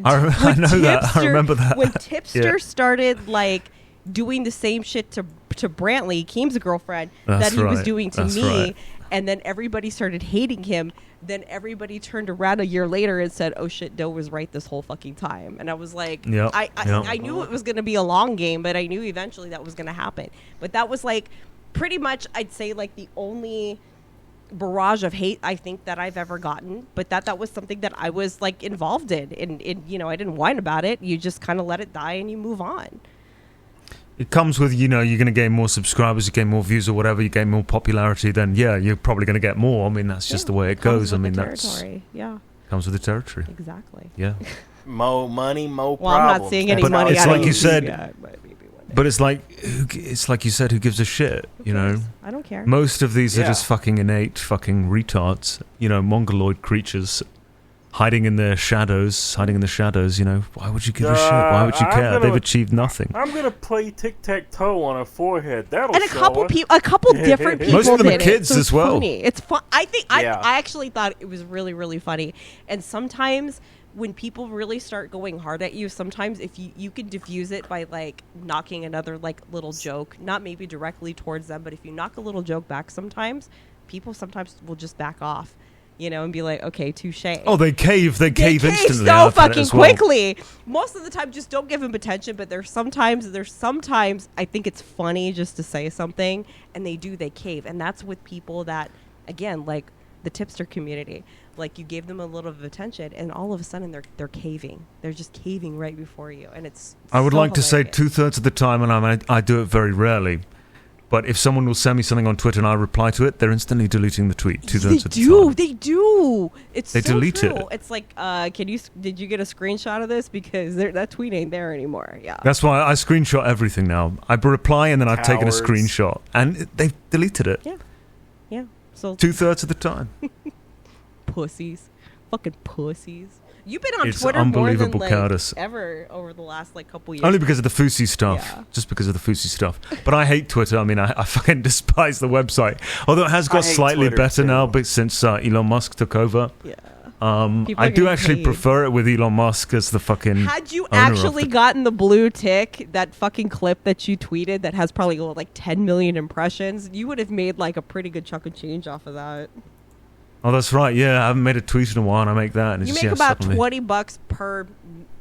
I know that. I remember that.
When Tipster started like doing the same shit to Brantley, Keem's girlfriend, that he was doing to me, and then everybody started hating him. Then everybody turned around a year later and said, "Oh shit, Doe was right this whole fucking time." And I was like, I knew it was going to be a long game, but I knew eventually that was going to happen. But that was like pretty much, I'd say, like the only barrage of hate I think that I've ever gotten. But that was something that I was like involved in, and you know, I didn't whine about it. You just kind of let it die and you move on.
It comes with, you know, you're going to gain more subscribers, you gain more views or whatever, you gain more popularity, then yeah, you're probably going to get more. I mean, that's just the way it goes. I mean, that's comes with the territory.
Exactly.
Yeah.
Mo money, mo
well,
problems.
I'm not seeing any
but
money.
It's
out
like
of
you
it.
said.
Yeah,
But it's like you said, who gives a shit? You know,
I don't care.
most of these are just fucking innate, fucking retards. You know, mongoloid creatures. Hiding in the shadows, you know. Why would you give a shit? Why would you care? They've achieved nothing.
I'm going to play tic-tac-toe on a forehead. That'll
and a couple different people
Most of them are
did
kids
it, so
as well.
Funny. It's fun. I think I actually thought it was really, really funny. And sometimes when people really start going hard at you, sometimes if you can diffuse it by like knocking another like little joke, not maybe directly towards them, but if you knock a little joke back, sometimes people will just back off. You know, and be like, okay, touche.
Oh, they cave instantly.
So fucking quickly. Most of the time, just don't give them attention. But there's sometimes I think it's funny just to say something, and they cave, and that's with people that, again, like the tipster community. Like you gave them a little bit of attention, and all of a sudden they're caving. They're just caving right before you, and it's.
I would
so
like to say
hilarious.
2/3 of the time, and I do it very rarely. But if someone will send me something on Twitter and I reply to it, they're instantly deleting the tweet. 2/3 of the time.
They do. They
delete
true.
it.
It's like, did you get a screenshot of this? Because that tweet ain't there anymore. Yeah.
That's why I screenshot everything now. I reply and then I've taken a
Cowards.
screenshot, and they've deleted it.
Yeah. So
2/3 of the time.
pussies, fucking pussies. You've been on
It's
Twitter more than
unbelievable
like
cowardice.
ever over the last like couple years.
Only because of the Fousey stuff.
Yeah.
Just because of the Fousey stuff. But I hate Twitter. I mean, I fucking despise the website. Although it has got
I hate
slightly
Twitter
better
too.
now, but since Elon Musk took over.
Yeah.
I
are
do
getting
actually
paid.
prefer it with Elon Musk as the fucking.
Had you
owner of
actually
the-
gotten the blue tick, that fucking clip that you tweeted that has probably like 10 million impressions, you would have made like a pretty good chunk of change off of that.
Oh, that's right. Yeah, I haven't made a tweet in a while, and I make that. And it's
You
just,
make about
suddenly-
$20 per,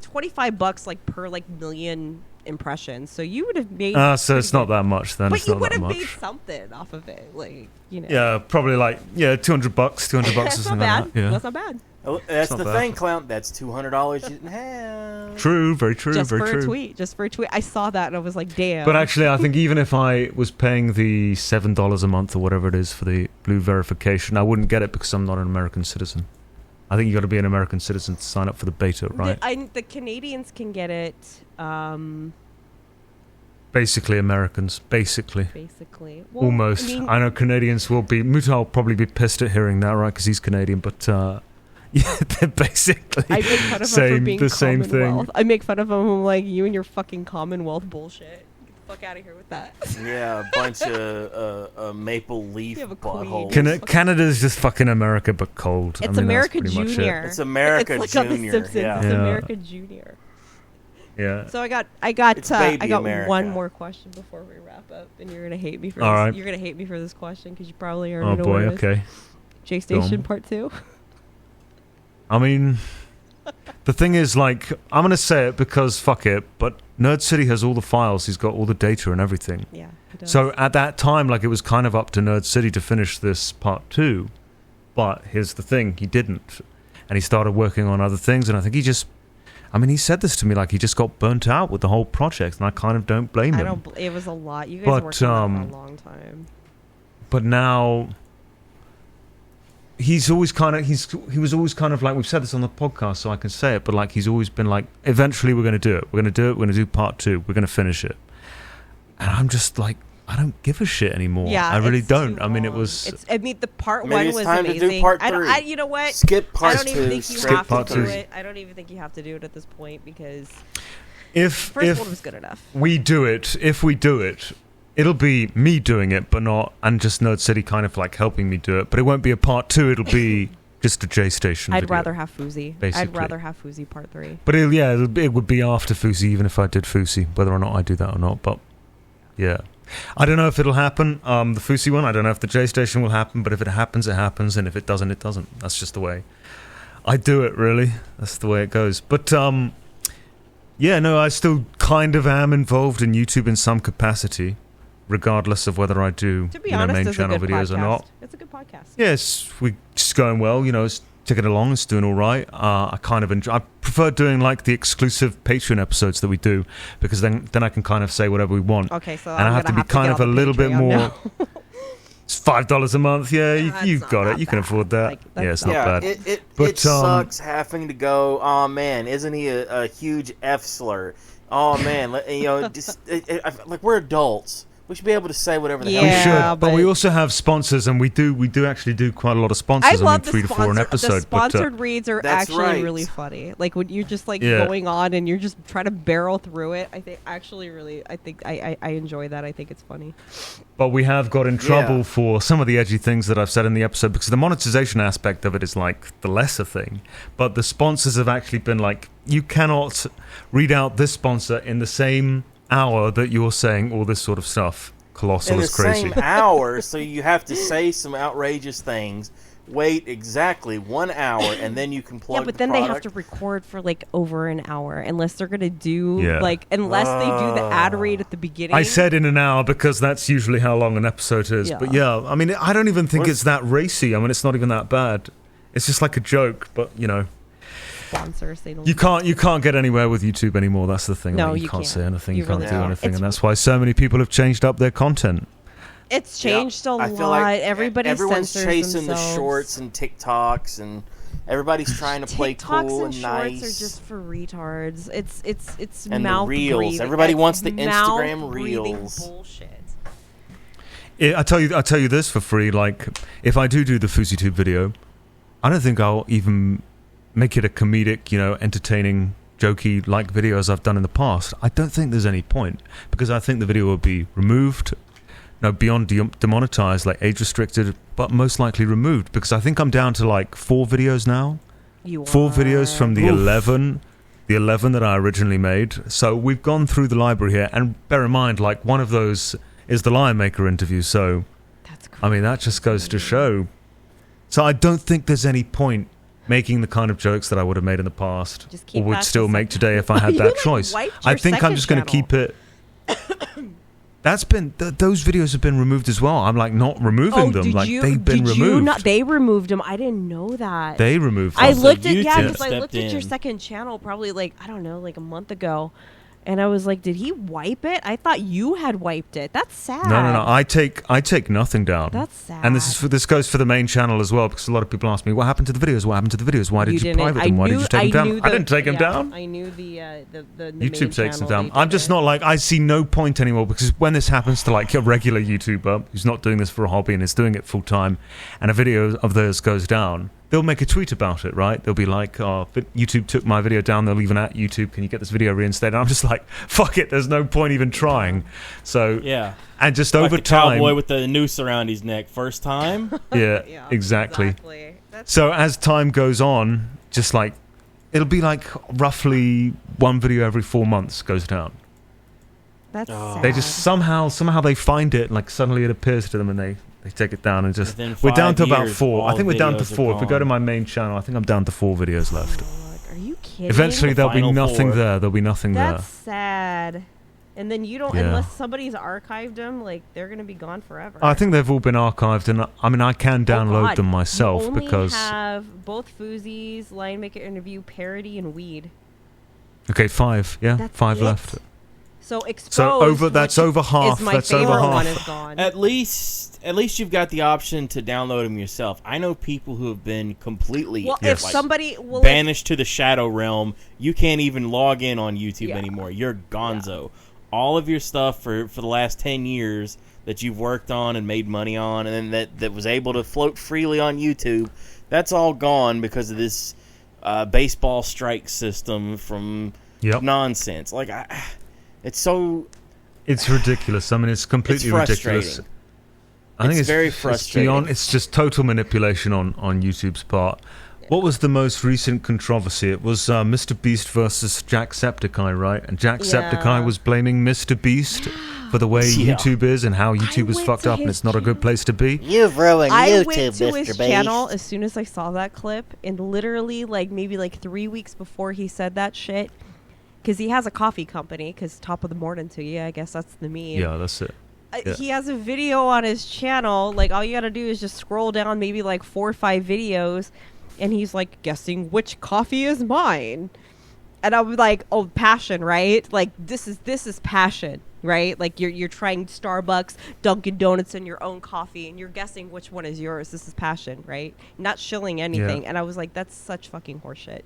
$25 like per like million impressions. So you would have made.
so it's not that much then.
But
It's
you
not
would
that
have
much.
made something off of it, like you know.
Yeah, probably like $200, $200 or
That's
something
not bad.
like that. Yeah.
That's not bad.
Oh, that's
It's
the
not bad.
thing, clown. That's $200 you didn't have.
True, very true,
Just
very
for
true.
a tweet. I saw that and I was like, damn.
But actually, I think even if I was paying the $7 a month or whatever it is for the blue verification, I wouldn't get it because I'm not an American citizen. I think you got to be an American citizen to sign up for the beta, right?
The Canadians can get it.
Basically, Americans. Basically.
Well,
Almost.
I mean,
I know Canadians will be. Muta will probably be pissed at hearing that, right? Because he's Canadian, but yeah, they're basically
I make fun of him for being
the same
Commonwealth.
thing.
I make fun of him. I'm like, you and your fucking Commonwealth bullshit. Get the fuck out of here with that.
Yeah, a bunch of maple leaf
You have a queen.
buttholes.
Canada's just fucking America, but cold.
It's
I mean,
America
that's pretty much it.
Junior.
It's America
it's like on The
Junior,
Simpsons.
yeah.
It's
Yeah.
America Junior.
Yeah.
So I got
It's baby America.
one more question before we wrap up, and you're gonna hate me for
All
this.
right.
You're gonna hate me for this question because you probably
Oh
already know
boy.
what it is.
Okay.
J
Go
Station
on.
Part 2.
I mean, the thing is, like, I'm gonna say it because fuck it. But Nerd City has all the files. He's got all the data and everything.
Yeah. He does.
So at that time, like, it was kind of up to Nerd City to finish this part 2. But here's the thing, he didn't. And he started working on other things, and I think he said this to me, like, he just got burnt out with the whole project, and I kind of don't blame him.
It was a lot. You guys
But,
worked on that for a long time.
But now he was always kind of like, we've said this on the podcast, so I can say it, but like, he's always been like, eventually we're going to do it. We're going to do part 2. We're going to finish it. And I'm just like, I don't give a shit anymore.
Yeah,
I really
it's
don't.
too
I mean, it
long.
was.
The part
Maybe
1
it's
was
time to
amazing.
do part
I don't,
3.
you know what?
Skip part
I don't even
2.
think you
Skip
have
part
to do
2.
it. I don't even think you have to do it at this point because
If
first one was good enough.
if we do it, it'll be me doing it, but not, and just Nerd City kind of like helping me do it. But it won't be a part 2. It'll be just a J Station.
I'd
video,
rather have Fousey.
basically.
I'd rather have Fousey Part 3.
But it would be after Fousey, even if I did Fousey, whether or not I do that or not. But yeah, I don't know if it'll happen. The Fousey one, I don't know if the J Station will happen. But if it happens, it happens, and if it doesn't, it doesn't. That's just the way I do it. Really, that's the way it goes. But yeah, no, I still kind of am involved in YouTube in some capacity, regardless of whether I do
To be honest,
main
it's
channel
a good
videos
podcast.
or not.
It's a good podcast.
Yes, it's going well. It's ticking along. It's doing all right. I kind of enjoy. I prefer doing like the exclusive Patreon episodes that we do because then I can kind of say whatever we want.
Okay, so
And I have to be kind of a little bit more. It's $5 a month. Yeah, you've
not
got
that
it. You can
bad.
afford that.
Like, that's
Yeah, it's
not
not
Yeah,
bad.
it
But,
sucks having to go, oh man, isn't he a huge F slur? Oh man, like we're adults. We should be able to say whatever the hell
We
Yeah,
should, but we also have sponsors, and we do actually do quite a lot of sponsors.
I love the
3 to 4 an episode.
The sponsored reads are
That's
actually
right.
really funny. Like when you're just like
Yeah.
going on and you're just trying to barrel through it. I think I enjoy that. I think it's funny.
But we have got in trouble
Yeah.
for some of the edgy things that I've said in the episode because the monetization aspect of it is like the lesser thing. But the sponsors have actually been like, you cannot read out this sponsor in the same hour that you're saying all this sort of stuff. Colossal
in the
is crazy.
same hour, so you have to say some outrageous things. Wait exactly 1 hour, and then you can plug.
Yeah, but
the
then they have
product.
to record for like over an hour unless they're gonna do
Yeah.
unless they do the ad read at the beginning.
I said in an hour because that's usually how long an episode is.
Yeah.
But yeah, I mean, I don't even think
What
it's that racy. I mean, it's not even that bad. It's just like a joke, but
sponsors. They don't.
you can't get anywhere with YouTube anymore. That's the thing.
No,
like,
you
can't
can't.
say anything. You,
You
can't
really
do
can't.
anything,
It's-
and that's why so many people have changed up their content.
It's changed a
I
lot.
feel like
Everybody
everyone's
censors
chasing
themselves.
the shorts and TikToks, and everybody's trying to play
TikToks
cool
and
and
shorts
nice.
are just for retards. It's
And the
mouth
reels.
breathing.
Everybody
It's
wants the Instagram
mouth breathing
reels.
Bullshit.
I tell you this for free. Like, if I do the FouseyTube video, I don't think I'll even make it a comedic, entertaining, jokey like video as I've done in the past. I don't think there's any point because I think the video will be removed. No, beyond demonetized, like age restricted, but most likely removed because I think I'm down to like 4 videos now.
You
4
are.
videos from the
Oof.
11 that I originally made. So we've gone through the library here, and bear in mind, like one of those is the Lion Maker interview. So
That's
I mean, that just goes to show. So I don't think there's any point making the kind of jokes that I would have made in the past,
Just keep
or would
that
still
to
make today if I had
You,
that
like,
choice.
wiped
I
your
think I'm
second
just going to
channel.
keep it. That's been those videos have been removed as well. I'm like not removing them. Like they've been
did
removed.
You not, they removed them. I didn't know that.
They removed.
I
them.
Also,
looked at
YouTube
because I looked
stepped
at your
in.
second channel probably like I don't know like a month ago, and I was like, did he wipe it? I thought you had wiped it. That's sad.
No. I take nothing down.
That's sad.
And this goes for the main channel as well because a lot of people ask me, what happened to the videos? What happened to the videos? Why did you
didn't.
private them? Why did you take them down? I didn't take them down.
I knew the
YouTube
main
takes them
channel,
down.
they
I'm
did
just
it.
not like, I see no point anymore because when this happens to like a regular YouTuber who's not doing this for a hobby and is doing it full time, and a video of theirs goes down, they'll make a tweet about it, right? They'll be like, oh, YouTube took my video down. They'll even at YouTube, can you get this video reinstated? And I'm just like, fuck it, there's no point even trying. So,
Yeah.
and just
Like
over
the
time.
cowboy with the noose around his neck. First time.
Yeah, exactly.
That's
So as time goes on, just like it'll be like roughly one video every 4 months goes down.
That's sad.
They just somehow they find it, and like suddenly it appears to them, and they take it down, and just we're down to about 4. I think we're down to 4. If we go to my main channel, I think I'm down to 4 videos left.
God, are you kidding?
Eventually there'll be
Final
nothing
4.
there. There'll be nothing
That's sad. And then you don't,
Yeah.
unless somebody's archived them, like they're gonna be gone forever.
I think they've all been archived, and I mean I can download
God.
them myself
you only
because
have both Foosies, Lion Maker Interview, Parody, and Weed.
okay, 5, yeah,
That's
5
it.
left.
So exposed.
So that's
which
over half.
Is my
That's
favorite
over half.
one is gone.
At least you've got the option to download them yourself. I know people who have been completely
Well,
Yes.
if somebody will
banished to the shadow realm. You can't even log in on YouTube
Yeah.
anymore. You're gonzo. All of your stuff for the last 10 years that you've worked on and made money on, and then that was able to float freely on YouTube, that's all gone because of this baseball strike system from
Yep.
nonsense. Like, it's so...
It's ridiculous. I mean, it's completely
It's
ridiculous.
frustrating.
I think
It's very frustrating.
It's just total manipulation on YouTube's part. What was the most recent controversy? It was Mr. Beast versus Jacksepticeye, right? And Jacksepticeye
Yeah.
was blaming Mr. Beast for the way
Yeah.
YouTube is and how YouTube is
went
fucked
to
up and
his
it's not a good place to be.
You've ruined
I
YouTube,
went to
Mr.
his
Beast.
channel as soon as I saw that clip, and literally, like maybe like 3 weeks before he said that shit, because he has a coffee company. Because top of the morning to you, I guess that's the meme.
Yeah, that's it. Yeah.
He has a video on his channel. Like all you gotta do is just scroll down, maybe like 4 or 5 videos, and he's like guessing which coffee is mine. And I was like, oh, passion, right? Like this is passion, right? Like you're trying Starbucks, Dunkin' Donuts, and your own coffee, and you're guessing which one is yours. This is passion, right? Not shilling anything.
Yeah.
And I was like, that's such fucking horseshit.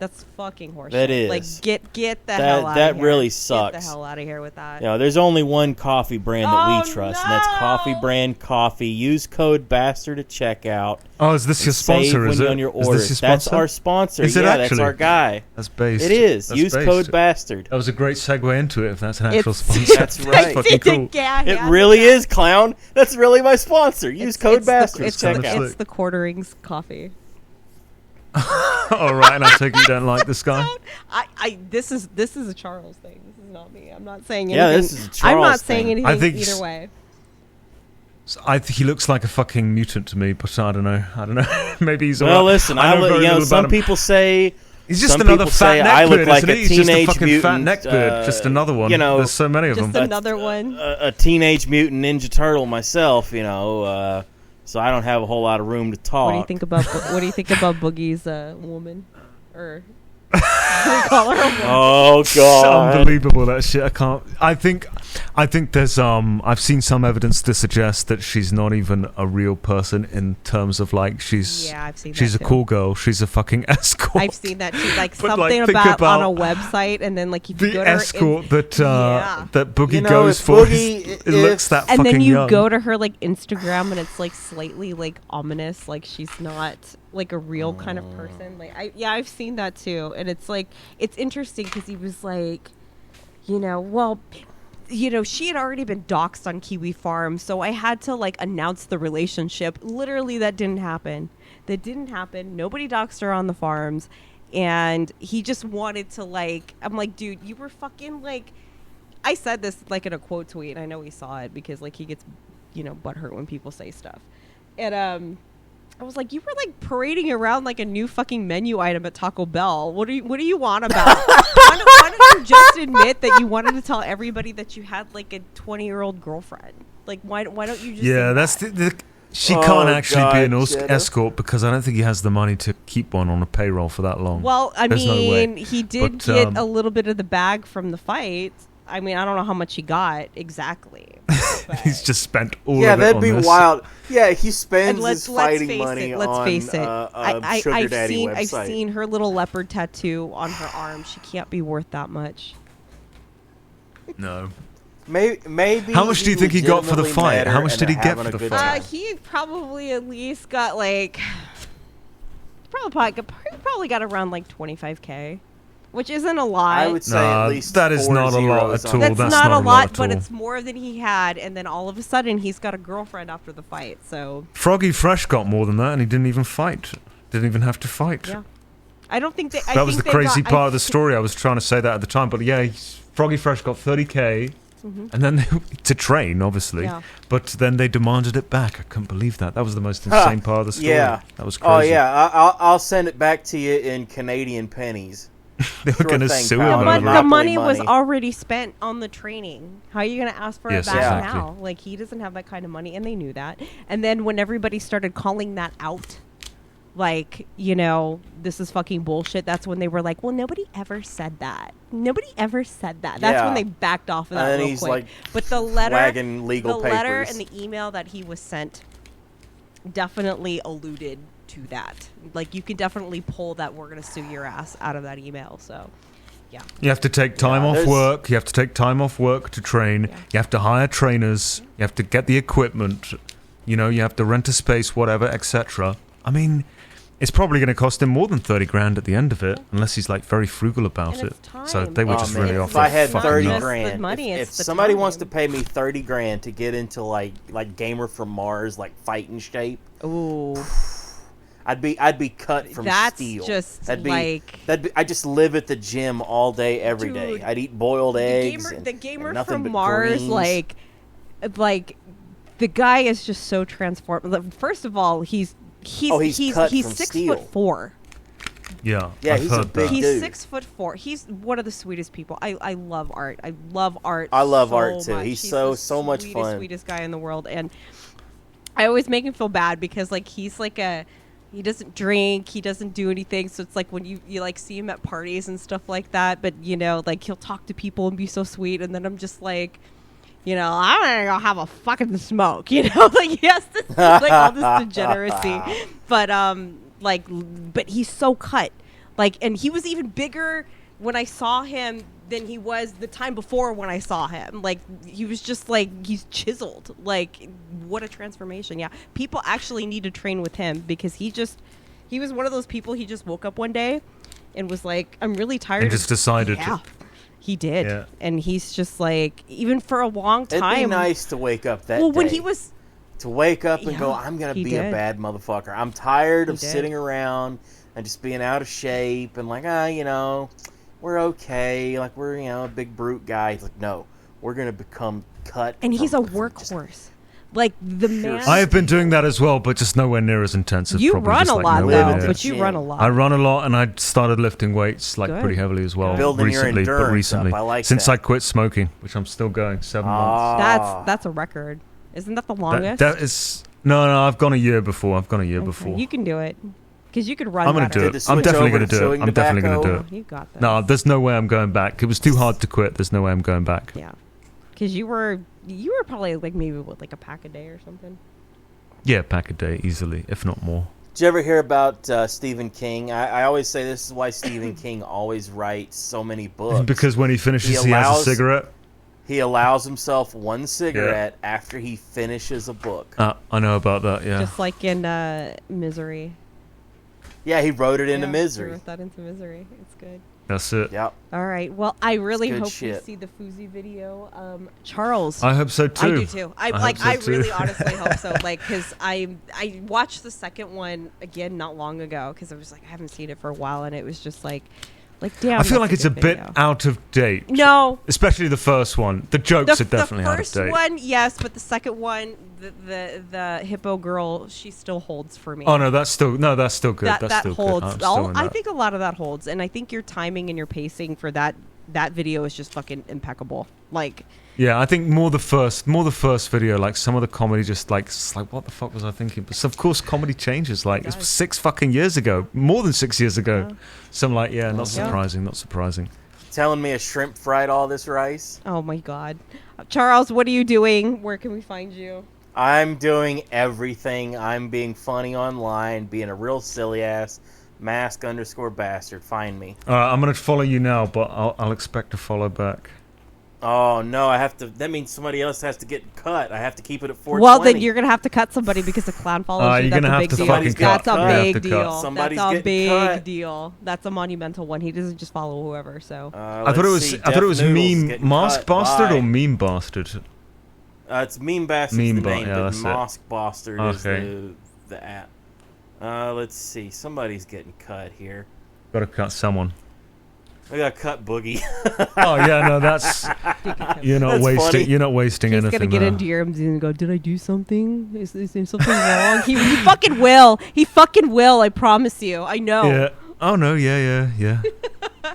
That's fucking horseshit.
That is.
Like get the hell out
that
of here.
really
Get
sucks.
the hell out of here with that.
You know, there's only one coffee brand that
Oh,
we trust, and that's
no!
Coffee Brand Coffee. Use code BASTARD at checkout.
Oh, is this your
Save
sponsor?
when
Is
you're
it?
on your
Is
order.
this your
That's
sponsor?
our sponsor.
Is it
Yeah, that's
actually?
our guy.
That's based.
It is.
That's
Use
based.
code BASTARD.
That was a great segue into it. If that's an actual
It's-
sponsor,
That's right.
fucking cool.
It really is, clown. That's really my sponsor. Use code BASTARD.
It's,
Check
kinda
out.
slick.
it's the quarterings coffee.
All right, and I take it you don't like this guy.
This is a Charles thing. This is not me. I'm not saying
Yeah,
anything.
this is a
I'm
Charles
not
thing.
saying anything
I think
either way.
He looks like a fucking mutant to me, but I don't know. Maybe he's
Well,
alright.
listen,
I know very little about
some
him.
people say
He's just
some
another
people say
fat
I
neckbeard,
look like
isn't
a
he? He's just a
teenage
fucking fat
mutant,
neckbeard. Just another one.
you know,
There's so many of
Just
them.
another one.
a Teenage Mutant Ninja Turtle myself, you know, so I don't have a whole lot of room to talk.
What do you think about Boogie's woman? Or what do we call her? A woman?
Oh
It's
god!
unbelievable, that shit. I think there's I've seen some evidence to suggest that she's not even a real person in terms of like she's
Yeah, I've seen
she's
that
a
too.
cool girl. She's a fucking escort.
I've seen that too. Like
But, like,
something
think
about on a
about
website, and then like if you
the
go to her
escort that
Yeah.
that Boogie
You know,
goes
if
for.
Boogie-
It looks that
and
fucking
then you
young.
go to her like Instagram, and it's like slightly like ominous, like she's not like a real kind of person. Like I've seen that too, and it's like it's interesting because he was like, she had already been doxxed on Kiwi Farm, so I had to like announce the relationship. Literally, that didn't happen. Nobody doxxed her on the farms, and he just wanted to like. I'm like, dude, you were fucking like. I said this like in a quote tweet, and I know he saw it because like he gets, butthurt when people say stuff, and I was like, you were like parading around like a new fucking menu item at Taco Bell. What do you want about? why don't you just admit that you wanted to tell everybody that you had like a 20-year-old girlfriend? Like why don't you just?
Yeah,
say
that's
that?
she
Oh,
can't actually be an
God, Jenna.
escort because I don't think he has the money to keep one on a payroll for that long.
Well, I
There's no way.
mean, he did
But,
get a little bit of the bag from the fight. I mean, I don't know how much he got exactly. but-
He's just spent all
Yeah,
of it
that'd
on
be
this.
wild. Yeah, he
And
spends
let's
his fighting
face
money
it. Let's
on
face it.
a sugar
I've
daddy
seen
website.
her little leopard tattoo on her arm. She can't be worth that much.
No.
Maybe.
How much do you think he got for the
legitimately
fight?
met
How
her
much
and
did he
they're
get
having
for
a
the
good
fight?
time.
He probably at least got like probably got around like 25K, which isn't a lot.
I would say
Nah,
at least
that is
4
not a lot
zeros
at
on
all.
it.
That's
That's
not a
at
lot, but
all.
it's more than he had, and then all of a sudden he's got a girlfriend after the fight. So
Froggy Fresh got more than that, and he didn't even fight. Didn't even have to fight.
yeah, I don't think they.
That was the crazy part of the story. I was trying to say that at the time, but yeah, Froggy Fresh got 30K, and then to train, obviously.
Yeah.
But then they demanded it back. I couldn't believe that. That was the most insane part of the story.
Yeah.
That was crazy.
Oh yeah, I'll send it back to you in Canadian pennies.
They were going to sue him
pal.
over
The
it.
money was already spent on the training. How are you going to ask for
Yes,
it back
exactly.
now? Like, he doesn't have that kind of money, and they knew that. And then when everybody started calling that out, like, you know, this is fucking bullshit, that's when they were like, well, nobody ever said that. Nobody ever said that. That's
Yeah.
when they backed off of that
And then
real
he's
quick.
like
But the letter,
flagging legal
the letter
papers.
and the email that he was sent definitely alluded to that. Like, you could definitely pull that we're going to sue your ass out of that email. So, yeah.
You have to take time off
there's-
work. You have to take time off work to train.
Yeah.
You have to hire trainers. You have to get the equipment. You know, you have to rent a space, whatever, etc. I mean, it's probably going to cost him more than 30 grand at the end of it, unless he's like very frugal about
And
it.
it's time.
So they were
Oh,
just
man,
really
if
off.
I
their
had
fucking
30
nut.
Just the
grand,
money,
if
it's the
somebody wants
time.
to pay me 30 grand to get into like Gamer from Mars, like fighting shape,
Ooh.
I'd be cut from
That's
steel.
just
that'd be,
like-
I just live at the gym all day, every day.
Dude,
I'd eat boiled eggs.
The
and
gamer
nothing
from
but
Mars,
greens.
like the guy is just so transformed. Like, first of all, he's
cut from
6'4".
Yeah,
Yeah,
I've
he's a
heard
big
that.
He's
dude.
6'4". He's one of the sweetest people. I love art. I love art.
I love
so
art, too.
much.
He's
the
so much
sweetest,
fun.
Sweetest guy in the world, and I always make him feel bad because like he's like he doesn't drink, he doesn't do anything. So it's like when you like see him at parties and stuff like that. But you know, like he'll talk to people and be so sweet, and then I'm just like, you know, I'm gonna go have a fucking smoke. You know, like he has this like all this degeneracy, but but he's so cut. Like, and he was even bigger when I saw him than he was the time before when I saw him. Like, he was just like, he's chiseled. Like, what a transformation. Yeah. People actually need to train with him because he was one of those people, he just woke up one day and was like, I'm really tired.
And just decided.
Yeah. He did.
Yeah.
And he's just like, even for a long time.
It'd be nice to wake up that
well,
day.
when he was.
To wake up and
Yeah,
go, I'm going to
he
be a
did.
bad motherfucker. I'm tired of
did.
sitting around and just being out of shape and like, you know, we're okay. Like, we're, you know, a big brute guy. He's like, no, we're going to become cut.
And he's a
from just-
workhorse. Like, the man.
I have been doing that as well, but just nowhere near as intensive.
You
probably
run
just,
a
like,
lot,
nowhere
though.
near.
But you
Yeah.
run a lot.
I run a lot, and I started lifting weights like
Good.
pretty heavily as well
Building your
recently. But
endurance
recently,
up. I like
since
that.
I quit smoking, which I'm still going 7 months.
Ah.
That's a record. Isn't that the
That,
longest?
that is no. I've gone a year before.
Okay,
before.
You can do it. Because you could run
I'm gonna
better.
do
Did
it.
the
I'm
switch
definitely
over
gonna
to
do it.
chewing
I'm definitely gonna do
tobacco?
it.
You got this.
No, there's no way I'm going back. It was too hard to quit. There's no way I'm going back.
Yeah. Because you were probably like maybe like a pack a day or something.
Yeah, pack a day easily, if not more.
Did you ever hear about Stephen King? I always say this is why Stephen King always writes so many books.
Because when he finishes,
He
he has a
allows-
cigarette.
He allows himself one cigarette after he finishes a book.
I know about that. Yeah.
Just like in Misery.
Yeah, he wrote it into
Yeah,
Misery.
He wrote that into Misery. It's good.
That's it.
Yep.
All right. Well, I really
good
hope
shit.
you see the Fousey video. Charles.
I hope so too.
I do too. I
hope so, too.
really honestly hope so. Like, because I watched the second one again not long ago because I was like I haven't seen it for a while and it was just like damn.
I feel
that's
like it's a
good
bit
video.
out of date.
No,
especially the first one. The jokes are definitely
the
out of
first
date.
one, yes, but the second one, the hippo girl, she still holds for me.
Oh no, that's still good. That's
that
still
holds.
good. I'm still in
I
that.
think a lot of that holds, and I think your timing and your pacing for that video is just fucking impeccable. Like.
Yeah, I think more the first video. Like some of the comedy, just like it's like what the fuck was I thinking? But of course, comedy changes. Like it's 6 fucking years ago, more than 6 years ago.
Yeah.
So I'm like, yeah, not
Yeah.
surprising, not surprising.
Telling me a shrimp fried all this rice?
Oh my God, Charles, what are you doing? Where can we find you?
I'm doing everything. I'm being funny online, being a real silly ass. Mask_bastard. Find me.
I'm gonna follow you now, but I'll expect to follow back.
Oh no, I have to. That means somebody else has to get cut. I have to keep it at 420.
Well, then you're gonna have to cut somebody because the clown follows you.
You're
That's
gonna
a
have
big
to
deal.
fucking
cut.
That's a
You have
big
to cut.
deal.
Somebody's
That's a
getting
big
cut.
deal. That's a monumental one. He doesn't just follow whoever. So
I thought it was meme mask bastard or meme bastard.
It's meme bastard's
Meme
the
ba-
name,
yeah,
but
that's it.
Mosk Bastard is
Okay.
the app. Let's see. Somebody's getting cut here.
Got to cut someone.
I got to cut Boogie.
Oh yeah, no, that's you're not
That's
wasting.
funny.
You're not wasting
He's
anything.
gonna get
there.
into your DMs and go, "Did I do something? Is there something wrong?" He fucking will. He fucking will. I promise you. I know.
Yeah. Oh no. Yeah.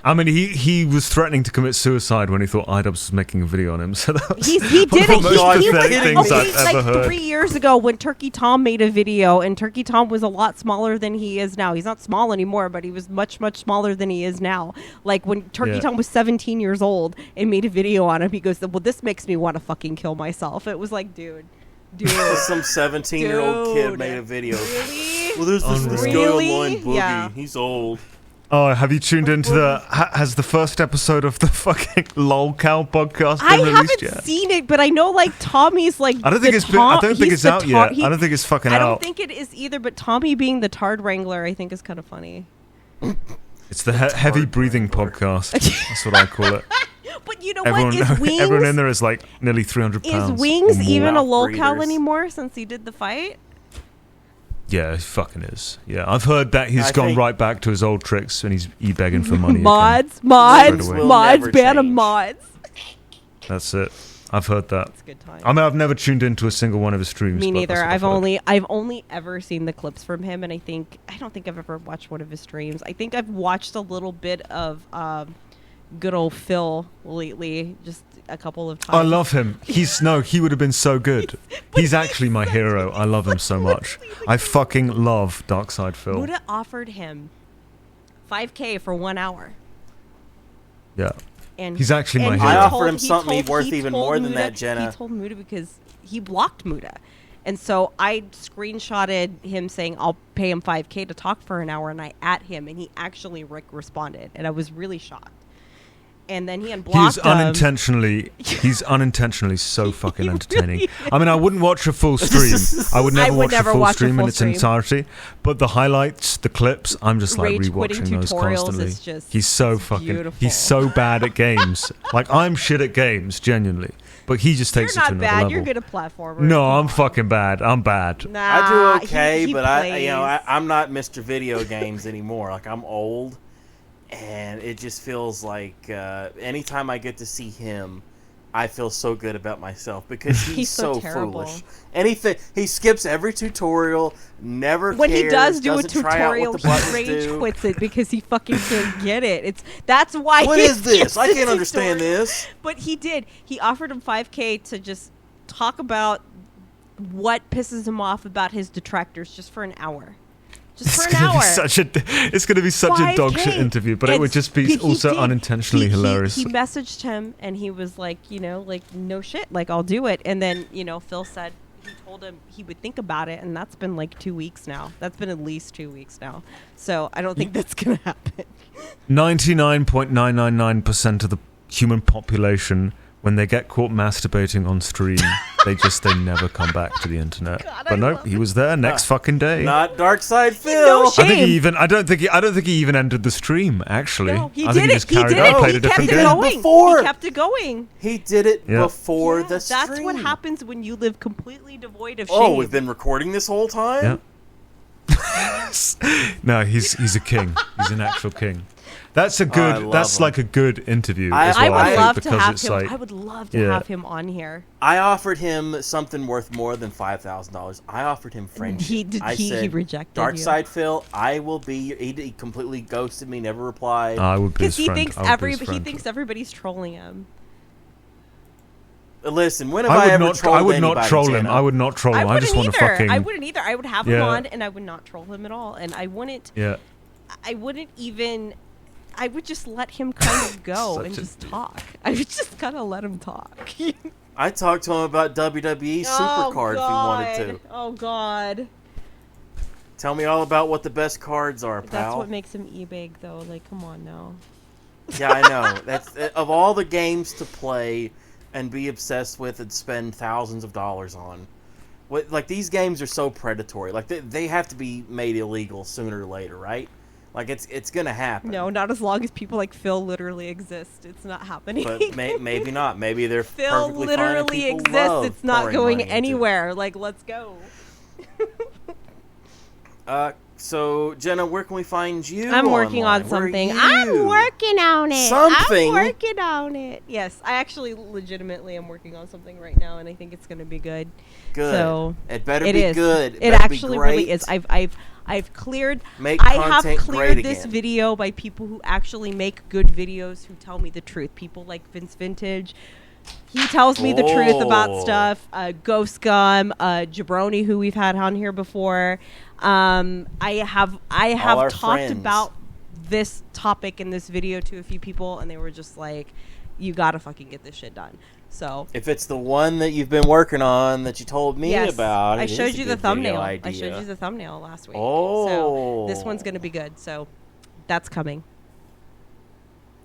I mean, he was threatening to commit suicide when he thought IDubbbz was making a video on him. So that was
He
one
did
of the
it.
most
He
pathetic things
okay,
I've ever
like
heard.
3 years ago when Turkey Tom made a video, and Turkey Tom was a lot smaller than he is now. He's not small anymore, but he was much, much smaller than he is now. Like when Turkey Tom was 17 years old and made a video on him, he goes, "Well, this makes me want to fucking kill myself." It was like, dude.
Some 17-year-old kid
Dude.
made a video.
Really?
Well, there's this guy
Really?
online, Boogie.
Yeah.
He's old.
Oh, have you tuned into the? Has the first episode of the fucking LolCow podcast
I
been released
haven't
yet?
seen it, but I know like Tommy's like.
I don't think it's. I don't think it's out yet. I don't think it's fucking
I
out.
don't think it is either. But Tommy being the Tard Wrangler, I think is kind of funny.
It's the heavy breathing podcast. That's what I call it.
But you know
Everyone,
what? Is Wings?
everyone in there is like nearly 300 pounds.
Is Wings
or more.
even a
Mouth
lolcow
breathers.
anymore since he did the fight?
Yeah, he fucking is. Yeah, I've heard that he's
I
gone
think-
right back to his old tricks and he's begging for money again.
Mods,
Wings will
mods,
never
ban of
change.
mods.
That's it. I've heard that.
It's a good time.
I mean, I've never tuned into a single one of his streams.
Me
but
neither.
that's what
I've only ever seen the clips from him, and I don't think I've ever watched one of his streams. I think I've watched a little bit of good old Phil lately, just a couple of times.
I love him. He would have been so good. He's actually my hero. I love him so much. I fucking love Darkside Phil.
Muda offered him $5K for 1 hour.
Yeah.
And
He's actually my
and
hero.
I
He
offered him something worth
he
even
told
more than
Muda-
that, Jenna.
He told Muda because he blocked Muda. And so I screenshotted him saying, I'll pay him $5K to talk for an hour, and I at him, and he actually responded. And I was really shocked. And then he unblocked him.
He's unintentionally so fucking
He
entertaining.
really
I mean, I wouldn't watch a full stream. I would never watch a full stream in its entirety. But the highlights, the clips, I'm just like
Rage quitting
rewatching those
tutorials
constantly.
is just
He's so fucking.
beautiful.
He's so bad at games. Like I'm shit at games, genuinely. But he just
You're
takes it to
not
another
bad.
level.
You're good at platformers.
No,
Come
I'm
on.
fucking bad. I'm bad.
Nah,
I do okay,
he
but
plays.
I'm not Mr. Video Games anymore. Like I'm old, and it just feels like anytime I get to see him, I feel so good about myself because he's
so terrible.
foolish. Anything he skips every tutorial, never
When
cares,
he does do a
doesn't try out
tutorial,
what the
he
buttons
rage
do.
quits it because he fucking can't get it. That's why.
What
he
is this?
skips
I
the
can't understand
tutorial.
this.
But he did. He offered him $5K to just talk about what pisses him off about his detractors just for an hour. Just for an hour.
It's going to be such a dog shit
5K.
interview, but it would just be
He
also
did.
unintentionally hilarious.
He messaged him and he was like, no shit, like I'll do it. And then, Phil said he told him he would think about it, and that's been like 2 weeks now. That's been at least 2 weeks now. So I don't think that's gonna happen.
99.999% of the human population, when they get caught masturbating on stream, they never come back to the internet.
God,
But
I
no,
love
he was there next fucking day.
Not Darkside Phil.
No
I think
shame.
I don't think he even ended the stream. Actually,
No, he
I
did
think he
it.
just
He
carried
did
on and
it.
played
He
a
kept
different
it
game.
going.
Before.
He kept it going.
He did it
Yeah.
before the stream.
That's what happens when you live completely devoid of shame.
Oh, we've been recording this whole time?
Yeah. No, he's a king. He's an actual king. That's a
I
good.
love
That's
him.
like a good interview
I-
as
I
well.
would
think,
love to
because
have
it's
him.
like
I would love to
yeah.
have him on here.
I offered him something worth more than $5,000. I offered him friendship.
He
said,
rejected
Dark
you.
Side Phil, I will be your... He completely ghosted me, never replied.
I would be
Because
his
he
friend.
thinks
I would be his friend.
everybody's trolling him.
Listen, when have I, ever trolled
I would
anybody,
not troll him.
Jenna?
I would not troll
I
him. I
wouldn't
just want to
either.
fucking.
I wouldn't either. I would have him
Yeah.
on, and I would not troll him at all. And I wouldn't even. I would just let him kind of go
Such
and
a
just talk. I would just kind of let him talk.
I talked to him about WWE Supercard if he wanted to.
Oh God.
Tell me all about what the best cards are, pal.
That's what makes him e-big, though. Like, come on now.
Yeah, I know. That's of all the games to play and be obsessed with and spend thousands of dollars on. Like these games are so predatory. Like they have to be made illegal sooner or later, right? Like it's gonna happen.
No, not as long as people like Phil literally exist. It's not happening.
But maybe not. Maybe they're
Phil
perfectly fine and
literally
people
exists.
love
It's not
pouring
going
money into it.
anywhere. Like, let's go.
So, Jenna, where can we find you?
I'm working
online?
on something.
Where are you?
I'm working on it.
Something?
I'm working on it. Yes, I actually legitimately am working on something right now, and I think it's going to be good.
Good.
So
it better
it
be
is.
good.
It
better
actually
be great.
really is. I've cleared.
Make
I have
content
cleared
great
this
again.
video by people who actually make good videos who tell me the truth. People like Vince Vintage. He tells me the truth about
Oh.
stuff. Ghost Gum, Jabroni, who we've had on here before. I have
our
talked
friends.
about this topic in this video to a few people, and they were just like, "You gotta fucking get this shit done." So
If it's the one that you've been working on that you told me
yes,
about,
I
it
showed
is a
you the
good video
thumbnail. I
idea.
showed you the thumbnail last week.
Oh.
So this one's gonna be good. So that's coming.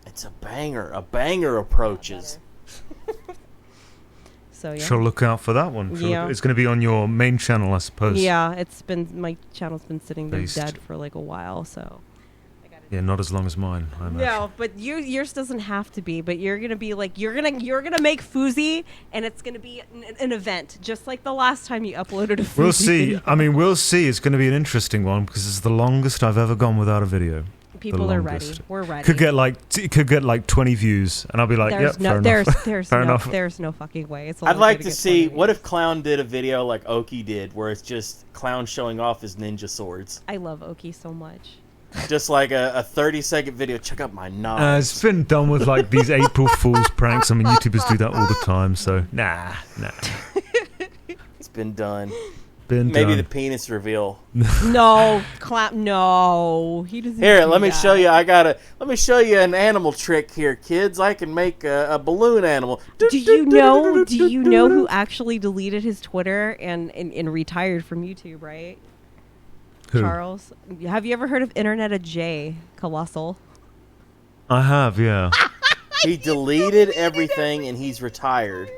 It's a banger. A banger approaches.
So yeah.
Shall look out for that one.
Yeah.
It's going to be on your main channel, I suppose.
Yeah, my channel's been sitting there
Based.
dead for like a while, so I gotta
Yeah, not as long as mine, I imagine.
No, but yours doesn't have to be. But you're gonna be like you're gonna make Fousey, and it's gonna be an event, just like the last time you uploaded a Fousey.
We'll see.
video.
I mean, we'll see. It's going to be an interesting one because it's the longest I've ever gone without a video.
People
the
are ready.
longest.
We're ready.
Could get like 20 views, and I'll be like,
there's
"Yep,
no,
fair
there's
enough."
there's
Fair
no
enough.
there's no fucking way. It's
I'd
only
like
gonna
to
get
see,
20
what
views.
if Clown did a video like Oki did, where it's just Clown showing off his ninja swords?
I love Oki so much.
Just like a 30-second video. Check out my knives.
It's been done with like these April Fool's pranks. I mean, YouTubers do that all the time, so nah.
It's been done.
Been
Maybe
done.
the penis reveal.
No, no, he doesn't.
Here,
do
let me
that.
show you. Let me show you an animal trick here, kids. I can make a balloon animal.
Do you know who actually deleted his Twitter and retired from YouTube, right?
Who?
Charles. Have you ever heard of Internet of J, Colossal?
I have, yeah.
He deleted everything and he's retired.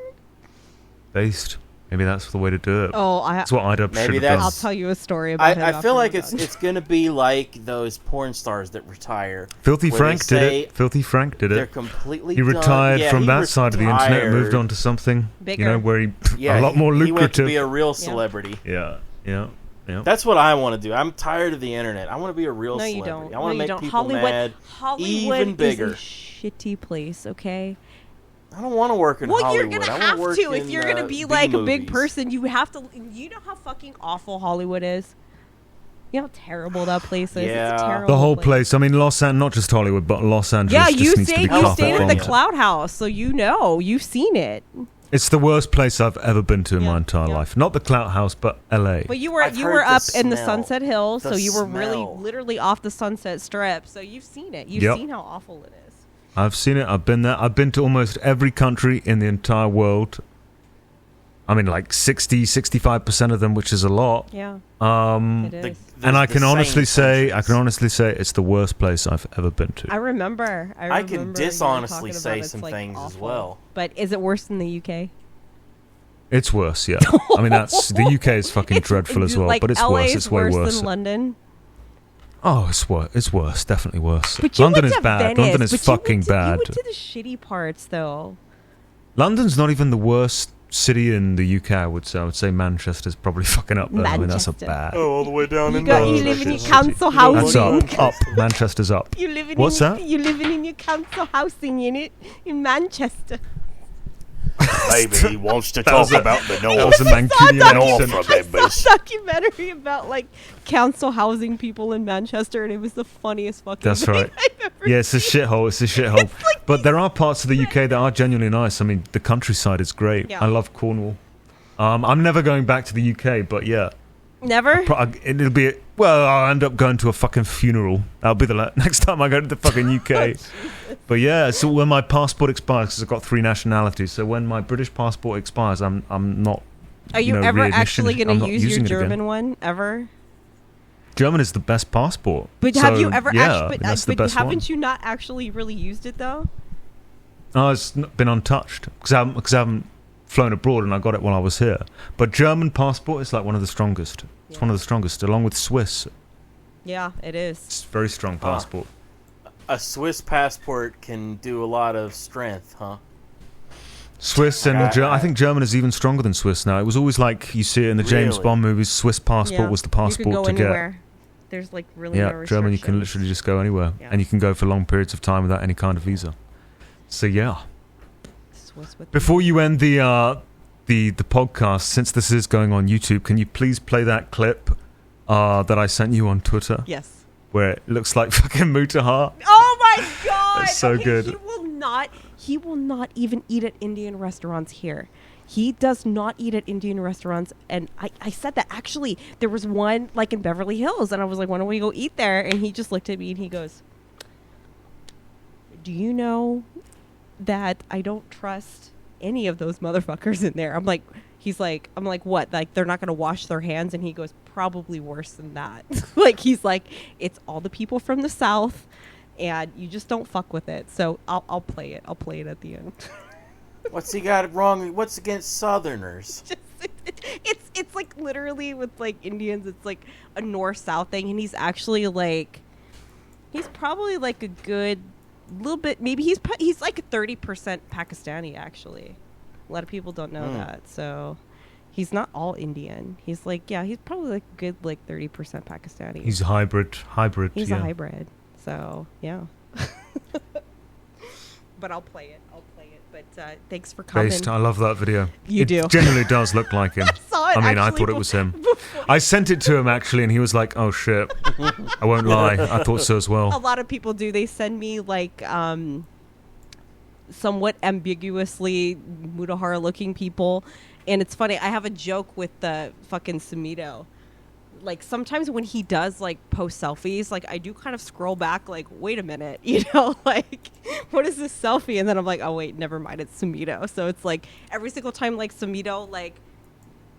Based. Maybe that's the way to do it.
Oh,
That's what IDUB
Maybe
should have
that's-
done.
I'll tell you a story about him.
I
after
feel like
we're
it's
done.
going to be like those porn stars that retire.
Filthy
where
Frank
they
did
say
it. Filthy Frank did
They're
it.
completely
He
done.
retired
Yeah,
from
he
that side of the internet,
retired.
moved on to something,
Bigger.
where he
Yeah,
a lot more
He went to
lucrative.
be a real celebrity.
Yeah.
That's what I want to do. I'm tired of the internet. I want to be a real
No, you
celebrity.
don't.
I want to
No, you
make
don't.
people mad.
Hollywood
even bigger.
is a shitty place, okay?
I don't want to work in
Well,
Hollywood.
you're
I
gonna
wanna
have
work
to if
in,
you're gonna be
B
like a big
movies.
person. You have to. You know how fucking awful Hollywood is. You know how terrible that place is.
Yeah.
It's a terrible
The whole place. I mean, not just Hollywood, but Los Angeles.
Yeah,
just
you
needs to
stayed.
be
You
cut
stayed
up
at the
on.
Cloud House, so you know. You've seen it.
It's the worst place I've ever been to in
Yeah,
my entire
yeah.
life. Not the Clout House, but LA.
But you were
I've
you
heard
were
the
up in the
smell.
Sunset Hills,
The
so you were really
smell.
literally off the Sunset Strip. So you've seen it. You've
Yep.
seen how awful it is.
I've seen it. I've been there. I've been to almost every country in the entire world. I mean, like 65% of them, which is a lot.
Yeah,
Um,
it is.
and I can honestly say,
countries.
it's the worst place I've ever been to.
I remember.
I can
remember you
dishonestly
talking
say
about it's,
some
like,
things as
awful.
well.
But is it worse than the UK?
It's worse, yeah. I mean, the UK is fucking dreadful as well,
like,
but it's
LA
worse.
is
It's way worse.
than London.
Oh, it's worse. It's worse. Definitely worse.
But you
London
went
is
to
bad.
Venice,
London is
but
fucking
you
bad.
went to the shitty parts, though.
London's not even the worst city in the UK, I would say. I would say Manchester's probably fucking up there. I mean, that's a
Manchester.
bad.
all the way down
You live in your council
That's
housing.
up. Manchester's up.
You living
What's
in,
that?
You living in your council housing unit in Manchester.
Baby, he wants to
That
talk
was a-
about the
That
north.
was a Mancunian
North
accent.
from
I
them,
saw a documentary about like council housing people in Manchester, and it was the funniest fucking
That's
thing
right.
I've ever
Yeah, it's a shithole. It's a shithole. But there are parts of the UK that are genuinely nice. I mean, the countryside is great.
Yeah.
I love Cornwall. I'm never going back to the UK, but yeah.
Never.
It'll be I'll end up going to a fucking funeral. That'll be the next time I go to the fucking UK. But yeah, so when my passport expires, because I've got 3 nationalities, so when my British passport expires, I'm not.
Are you ever
readmission.
actually
I'm
going to
not
use your
using it again.
German one ever?
German is the best passport.
But
So,
have you ever
yeah,
actually?
that's the
But
best
haven't
one.
you not actually really used it though?
No, it's been untouched because I haven't flown abroad and I got it while I was here. But German passport is like one of the strongest. It's one of the strongest, along with Swiss.
Yeah, it is.
It's a very strong passport.
A Swiss passport can do a lot of strength, huh?
Swiss and I think German is even stronger than Swiss now. It was always like you see it in the James
Really?
Bond movies. Swiss passport
Yeah.
was the
You could
passport
go
to
anywhere. There's like really no restrictions.
German, you can literally just go anywhere, and you can go for long periods of time without any kind of visa. So yeah. Before you end the podcast, since this is going on YouTube, can you please play that clip that I sent you on Twitter?
Yes.
Where it looks like fucking Mutahar.
Oh my god!
It's so good.
He will not even eat at Indian restaurants here. He does not eat at Indian restaurants. And I said that actually there was one like in Beverly Hills, and I was like, why don't we go eat there? And he just looked at me and he goes, do you know that I don't trust any of those motherfuckers in there? I'm like, what? Like, they're not going to wash their hands? And he goes, probably worse than that. Like, he's like, it's all the people from the South, and you just don't fuck with it. So I'll play it. I'll play it at the end.
What's he got wrong? What's against Southerners?
It's like literally with like Indians, it's like a north-south thing, and he's actually like, he's probably like a good little bit, maybe he's like 30% Pakistani actually. A lot of people don't know that, so he's not all Indian. He's like, he's probably like a good like 30% Pakistani.
He's a hybrid.
He's a hybrid, so yeah. But I'll play it. But thanks for coming.
I love that video.
It
do. Genuinely does look like him.
I saw it.
I thought it was him. I sent it to him actually, and he was like, "Oh shit." I won't lie. I thought so as well.
A lot of people do. They send me like somewhat ambiguously Mutahar-looking people, and it's funny. I have a joke with the fucking Sumito. Like sometimes when he does like post selfies, like I do kind of scroll back, like, wait a minute, like what is this selfie? And then I'm like, oh wait, never mind, it's Sumito. So it's like every single time like Sumito like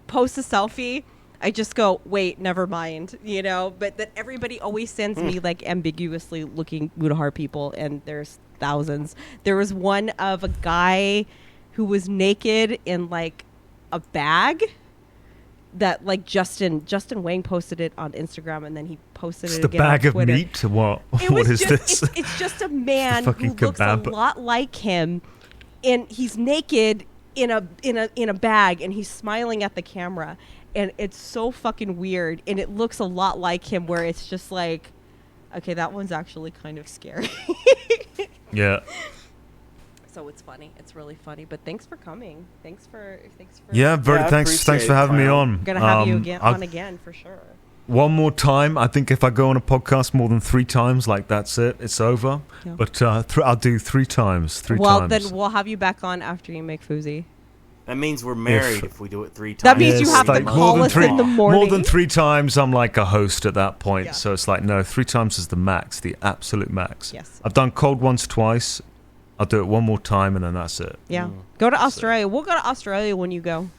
posts a selfie, I just go, wait, never mind, But that everybody always sends me like ambiguously looking Mutahar people, and there's thousands. There was one of a guy who was naked in like a bag. That like Justin Wang posted it on Instagram, and then he posted it again on Twitter.
The bag of meat? What is this?
It's just a man who looks a lot like him, and he's naked in a bag, and he's smiling at the camera, and it's so fucking weird, and it looks a lot like him, where it's just like, okay, that one's actually kind of scary.
Yeah.
So it's funny. It's really funny. But thanks for coming. Thanks for.
Thanks for having me on.
I'm gonna have you on again for sure.
One more time. I think if I go on a podcast more than 3 times, like that's it. It's over. Yeah. But I'll do 3 times.
Well, then we'll have you back on after you make Fuzi.
That means we're married if we do it 3 times.
That means you have to call us in the morning.
More than 3 times, I'm like a host at that point. Yeah. So it's like, no, 3 times is the max, the absolute max.
Yes.
I've done cold once, twice. I'll do it one more time, and then that's it.
Yeah. Go to Australia. We'll go to Australia when you go.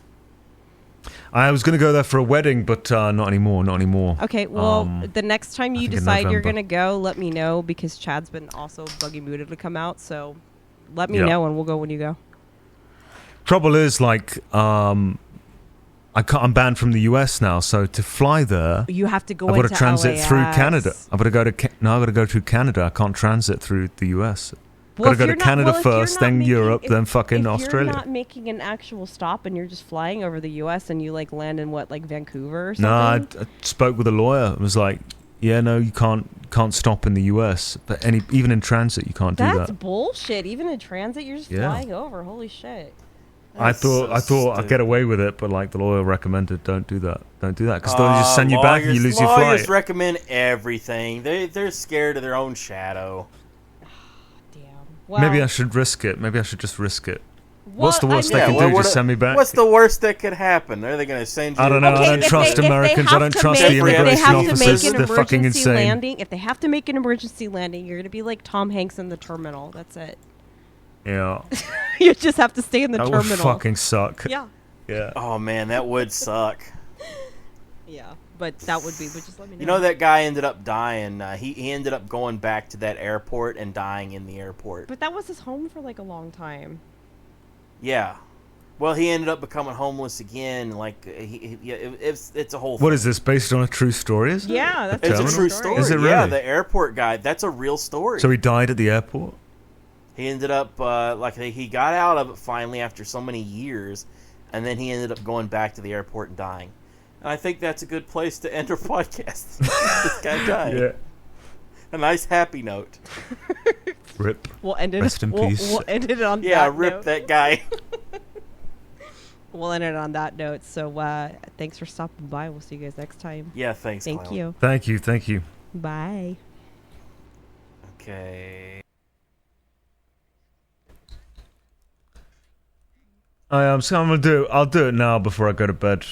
I was going to go there for a wedding, but not anymore.
Okay, well, the next time you decide you're going to go, let me know, because Chad's been also buggy mooted to come out, so let me know, and we'll go when you go.
Trouble is, like, I'm banned from the US now, so to fly there,
you have to go.
I've got to transit
LAX.
through Canada. I've got to go to I've got to go through Canada. I can't transit through the US. Well, got to go to Canada first, then Europe, then fucking Australia.
If you're not making an actual stop and you're just flying over the US and you like land in like Vancouver or something?
No, I spoke with a lawyer. It was like, yeah, no, you can't stop in the US, but even in transit you can't do that.
That's bullshit. Even in transit, you're just flying over. Holy shit.
I thought I'd get away with it, but like the lawyer recommended, don't do that because they'll just send you back and you lose your flight.
Lawyers recommend everything. They're scared of their own shadow.
Well,
maybe I should risk it. Maybe I should just risk it. What's the worst they can do? Just send me back?
What's the worst that could happen? Are they going to send you?
I don't know. I don't trust Americans. I don't trust the immigration officers. They're fucking insane.
If they have to make an emergency landing, you're going to be like Tom Hanks in the terminal. That's it.
Yeah.
You just have to stay in the terminal.
That would fucking suck.
Yeah.
Yeah.
Oh, man, that would suck.
Yeah. But that would be, but just let me know.
You know, that guy ended up dying. He ended up going back to that airport and dying in the airport.
But that was his home for like a long time.
Yeah. Well, he ended up becoming homeless again. Like, it's a whole thing.
What is this, based on a true story? Is it?
Yeah, that's
a true story.
Is it really?
Yeah, the airport guy. That's a real story.
So he died at the airport?
He ended up, he got out of it finally after so many years, and then he ended up going back to the airport and dying. And I think that's a good place to end our podcast. This guy died.
Yeah.
A nice happy note.
Rip.
We'll end it.
Rest in peace.
We'll end it on
Yeah,
that
rip
note.
that guy.
We'll end it on that note. So thanks for stopping by. We'll see you guys next time.
Yeah, thanks,
Thank
Clown.
you.
Thank you.
Bye.
Okay.
So I'll do it now before I go to bed.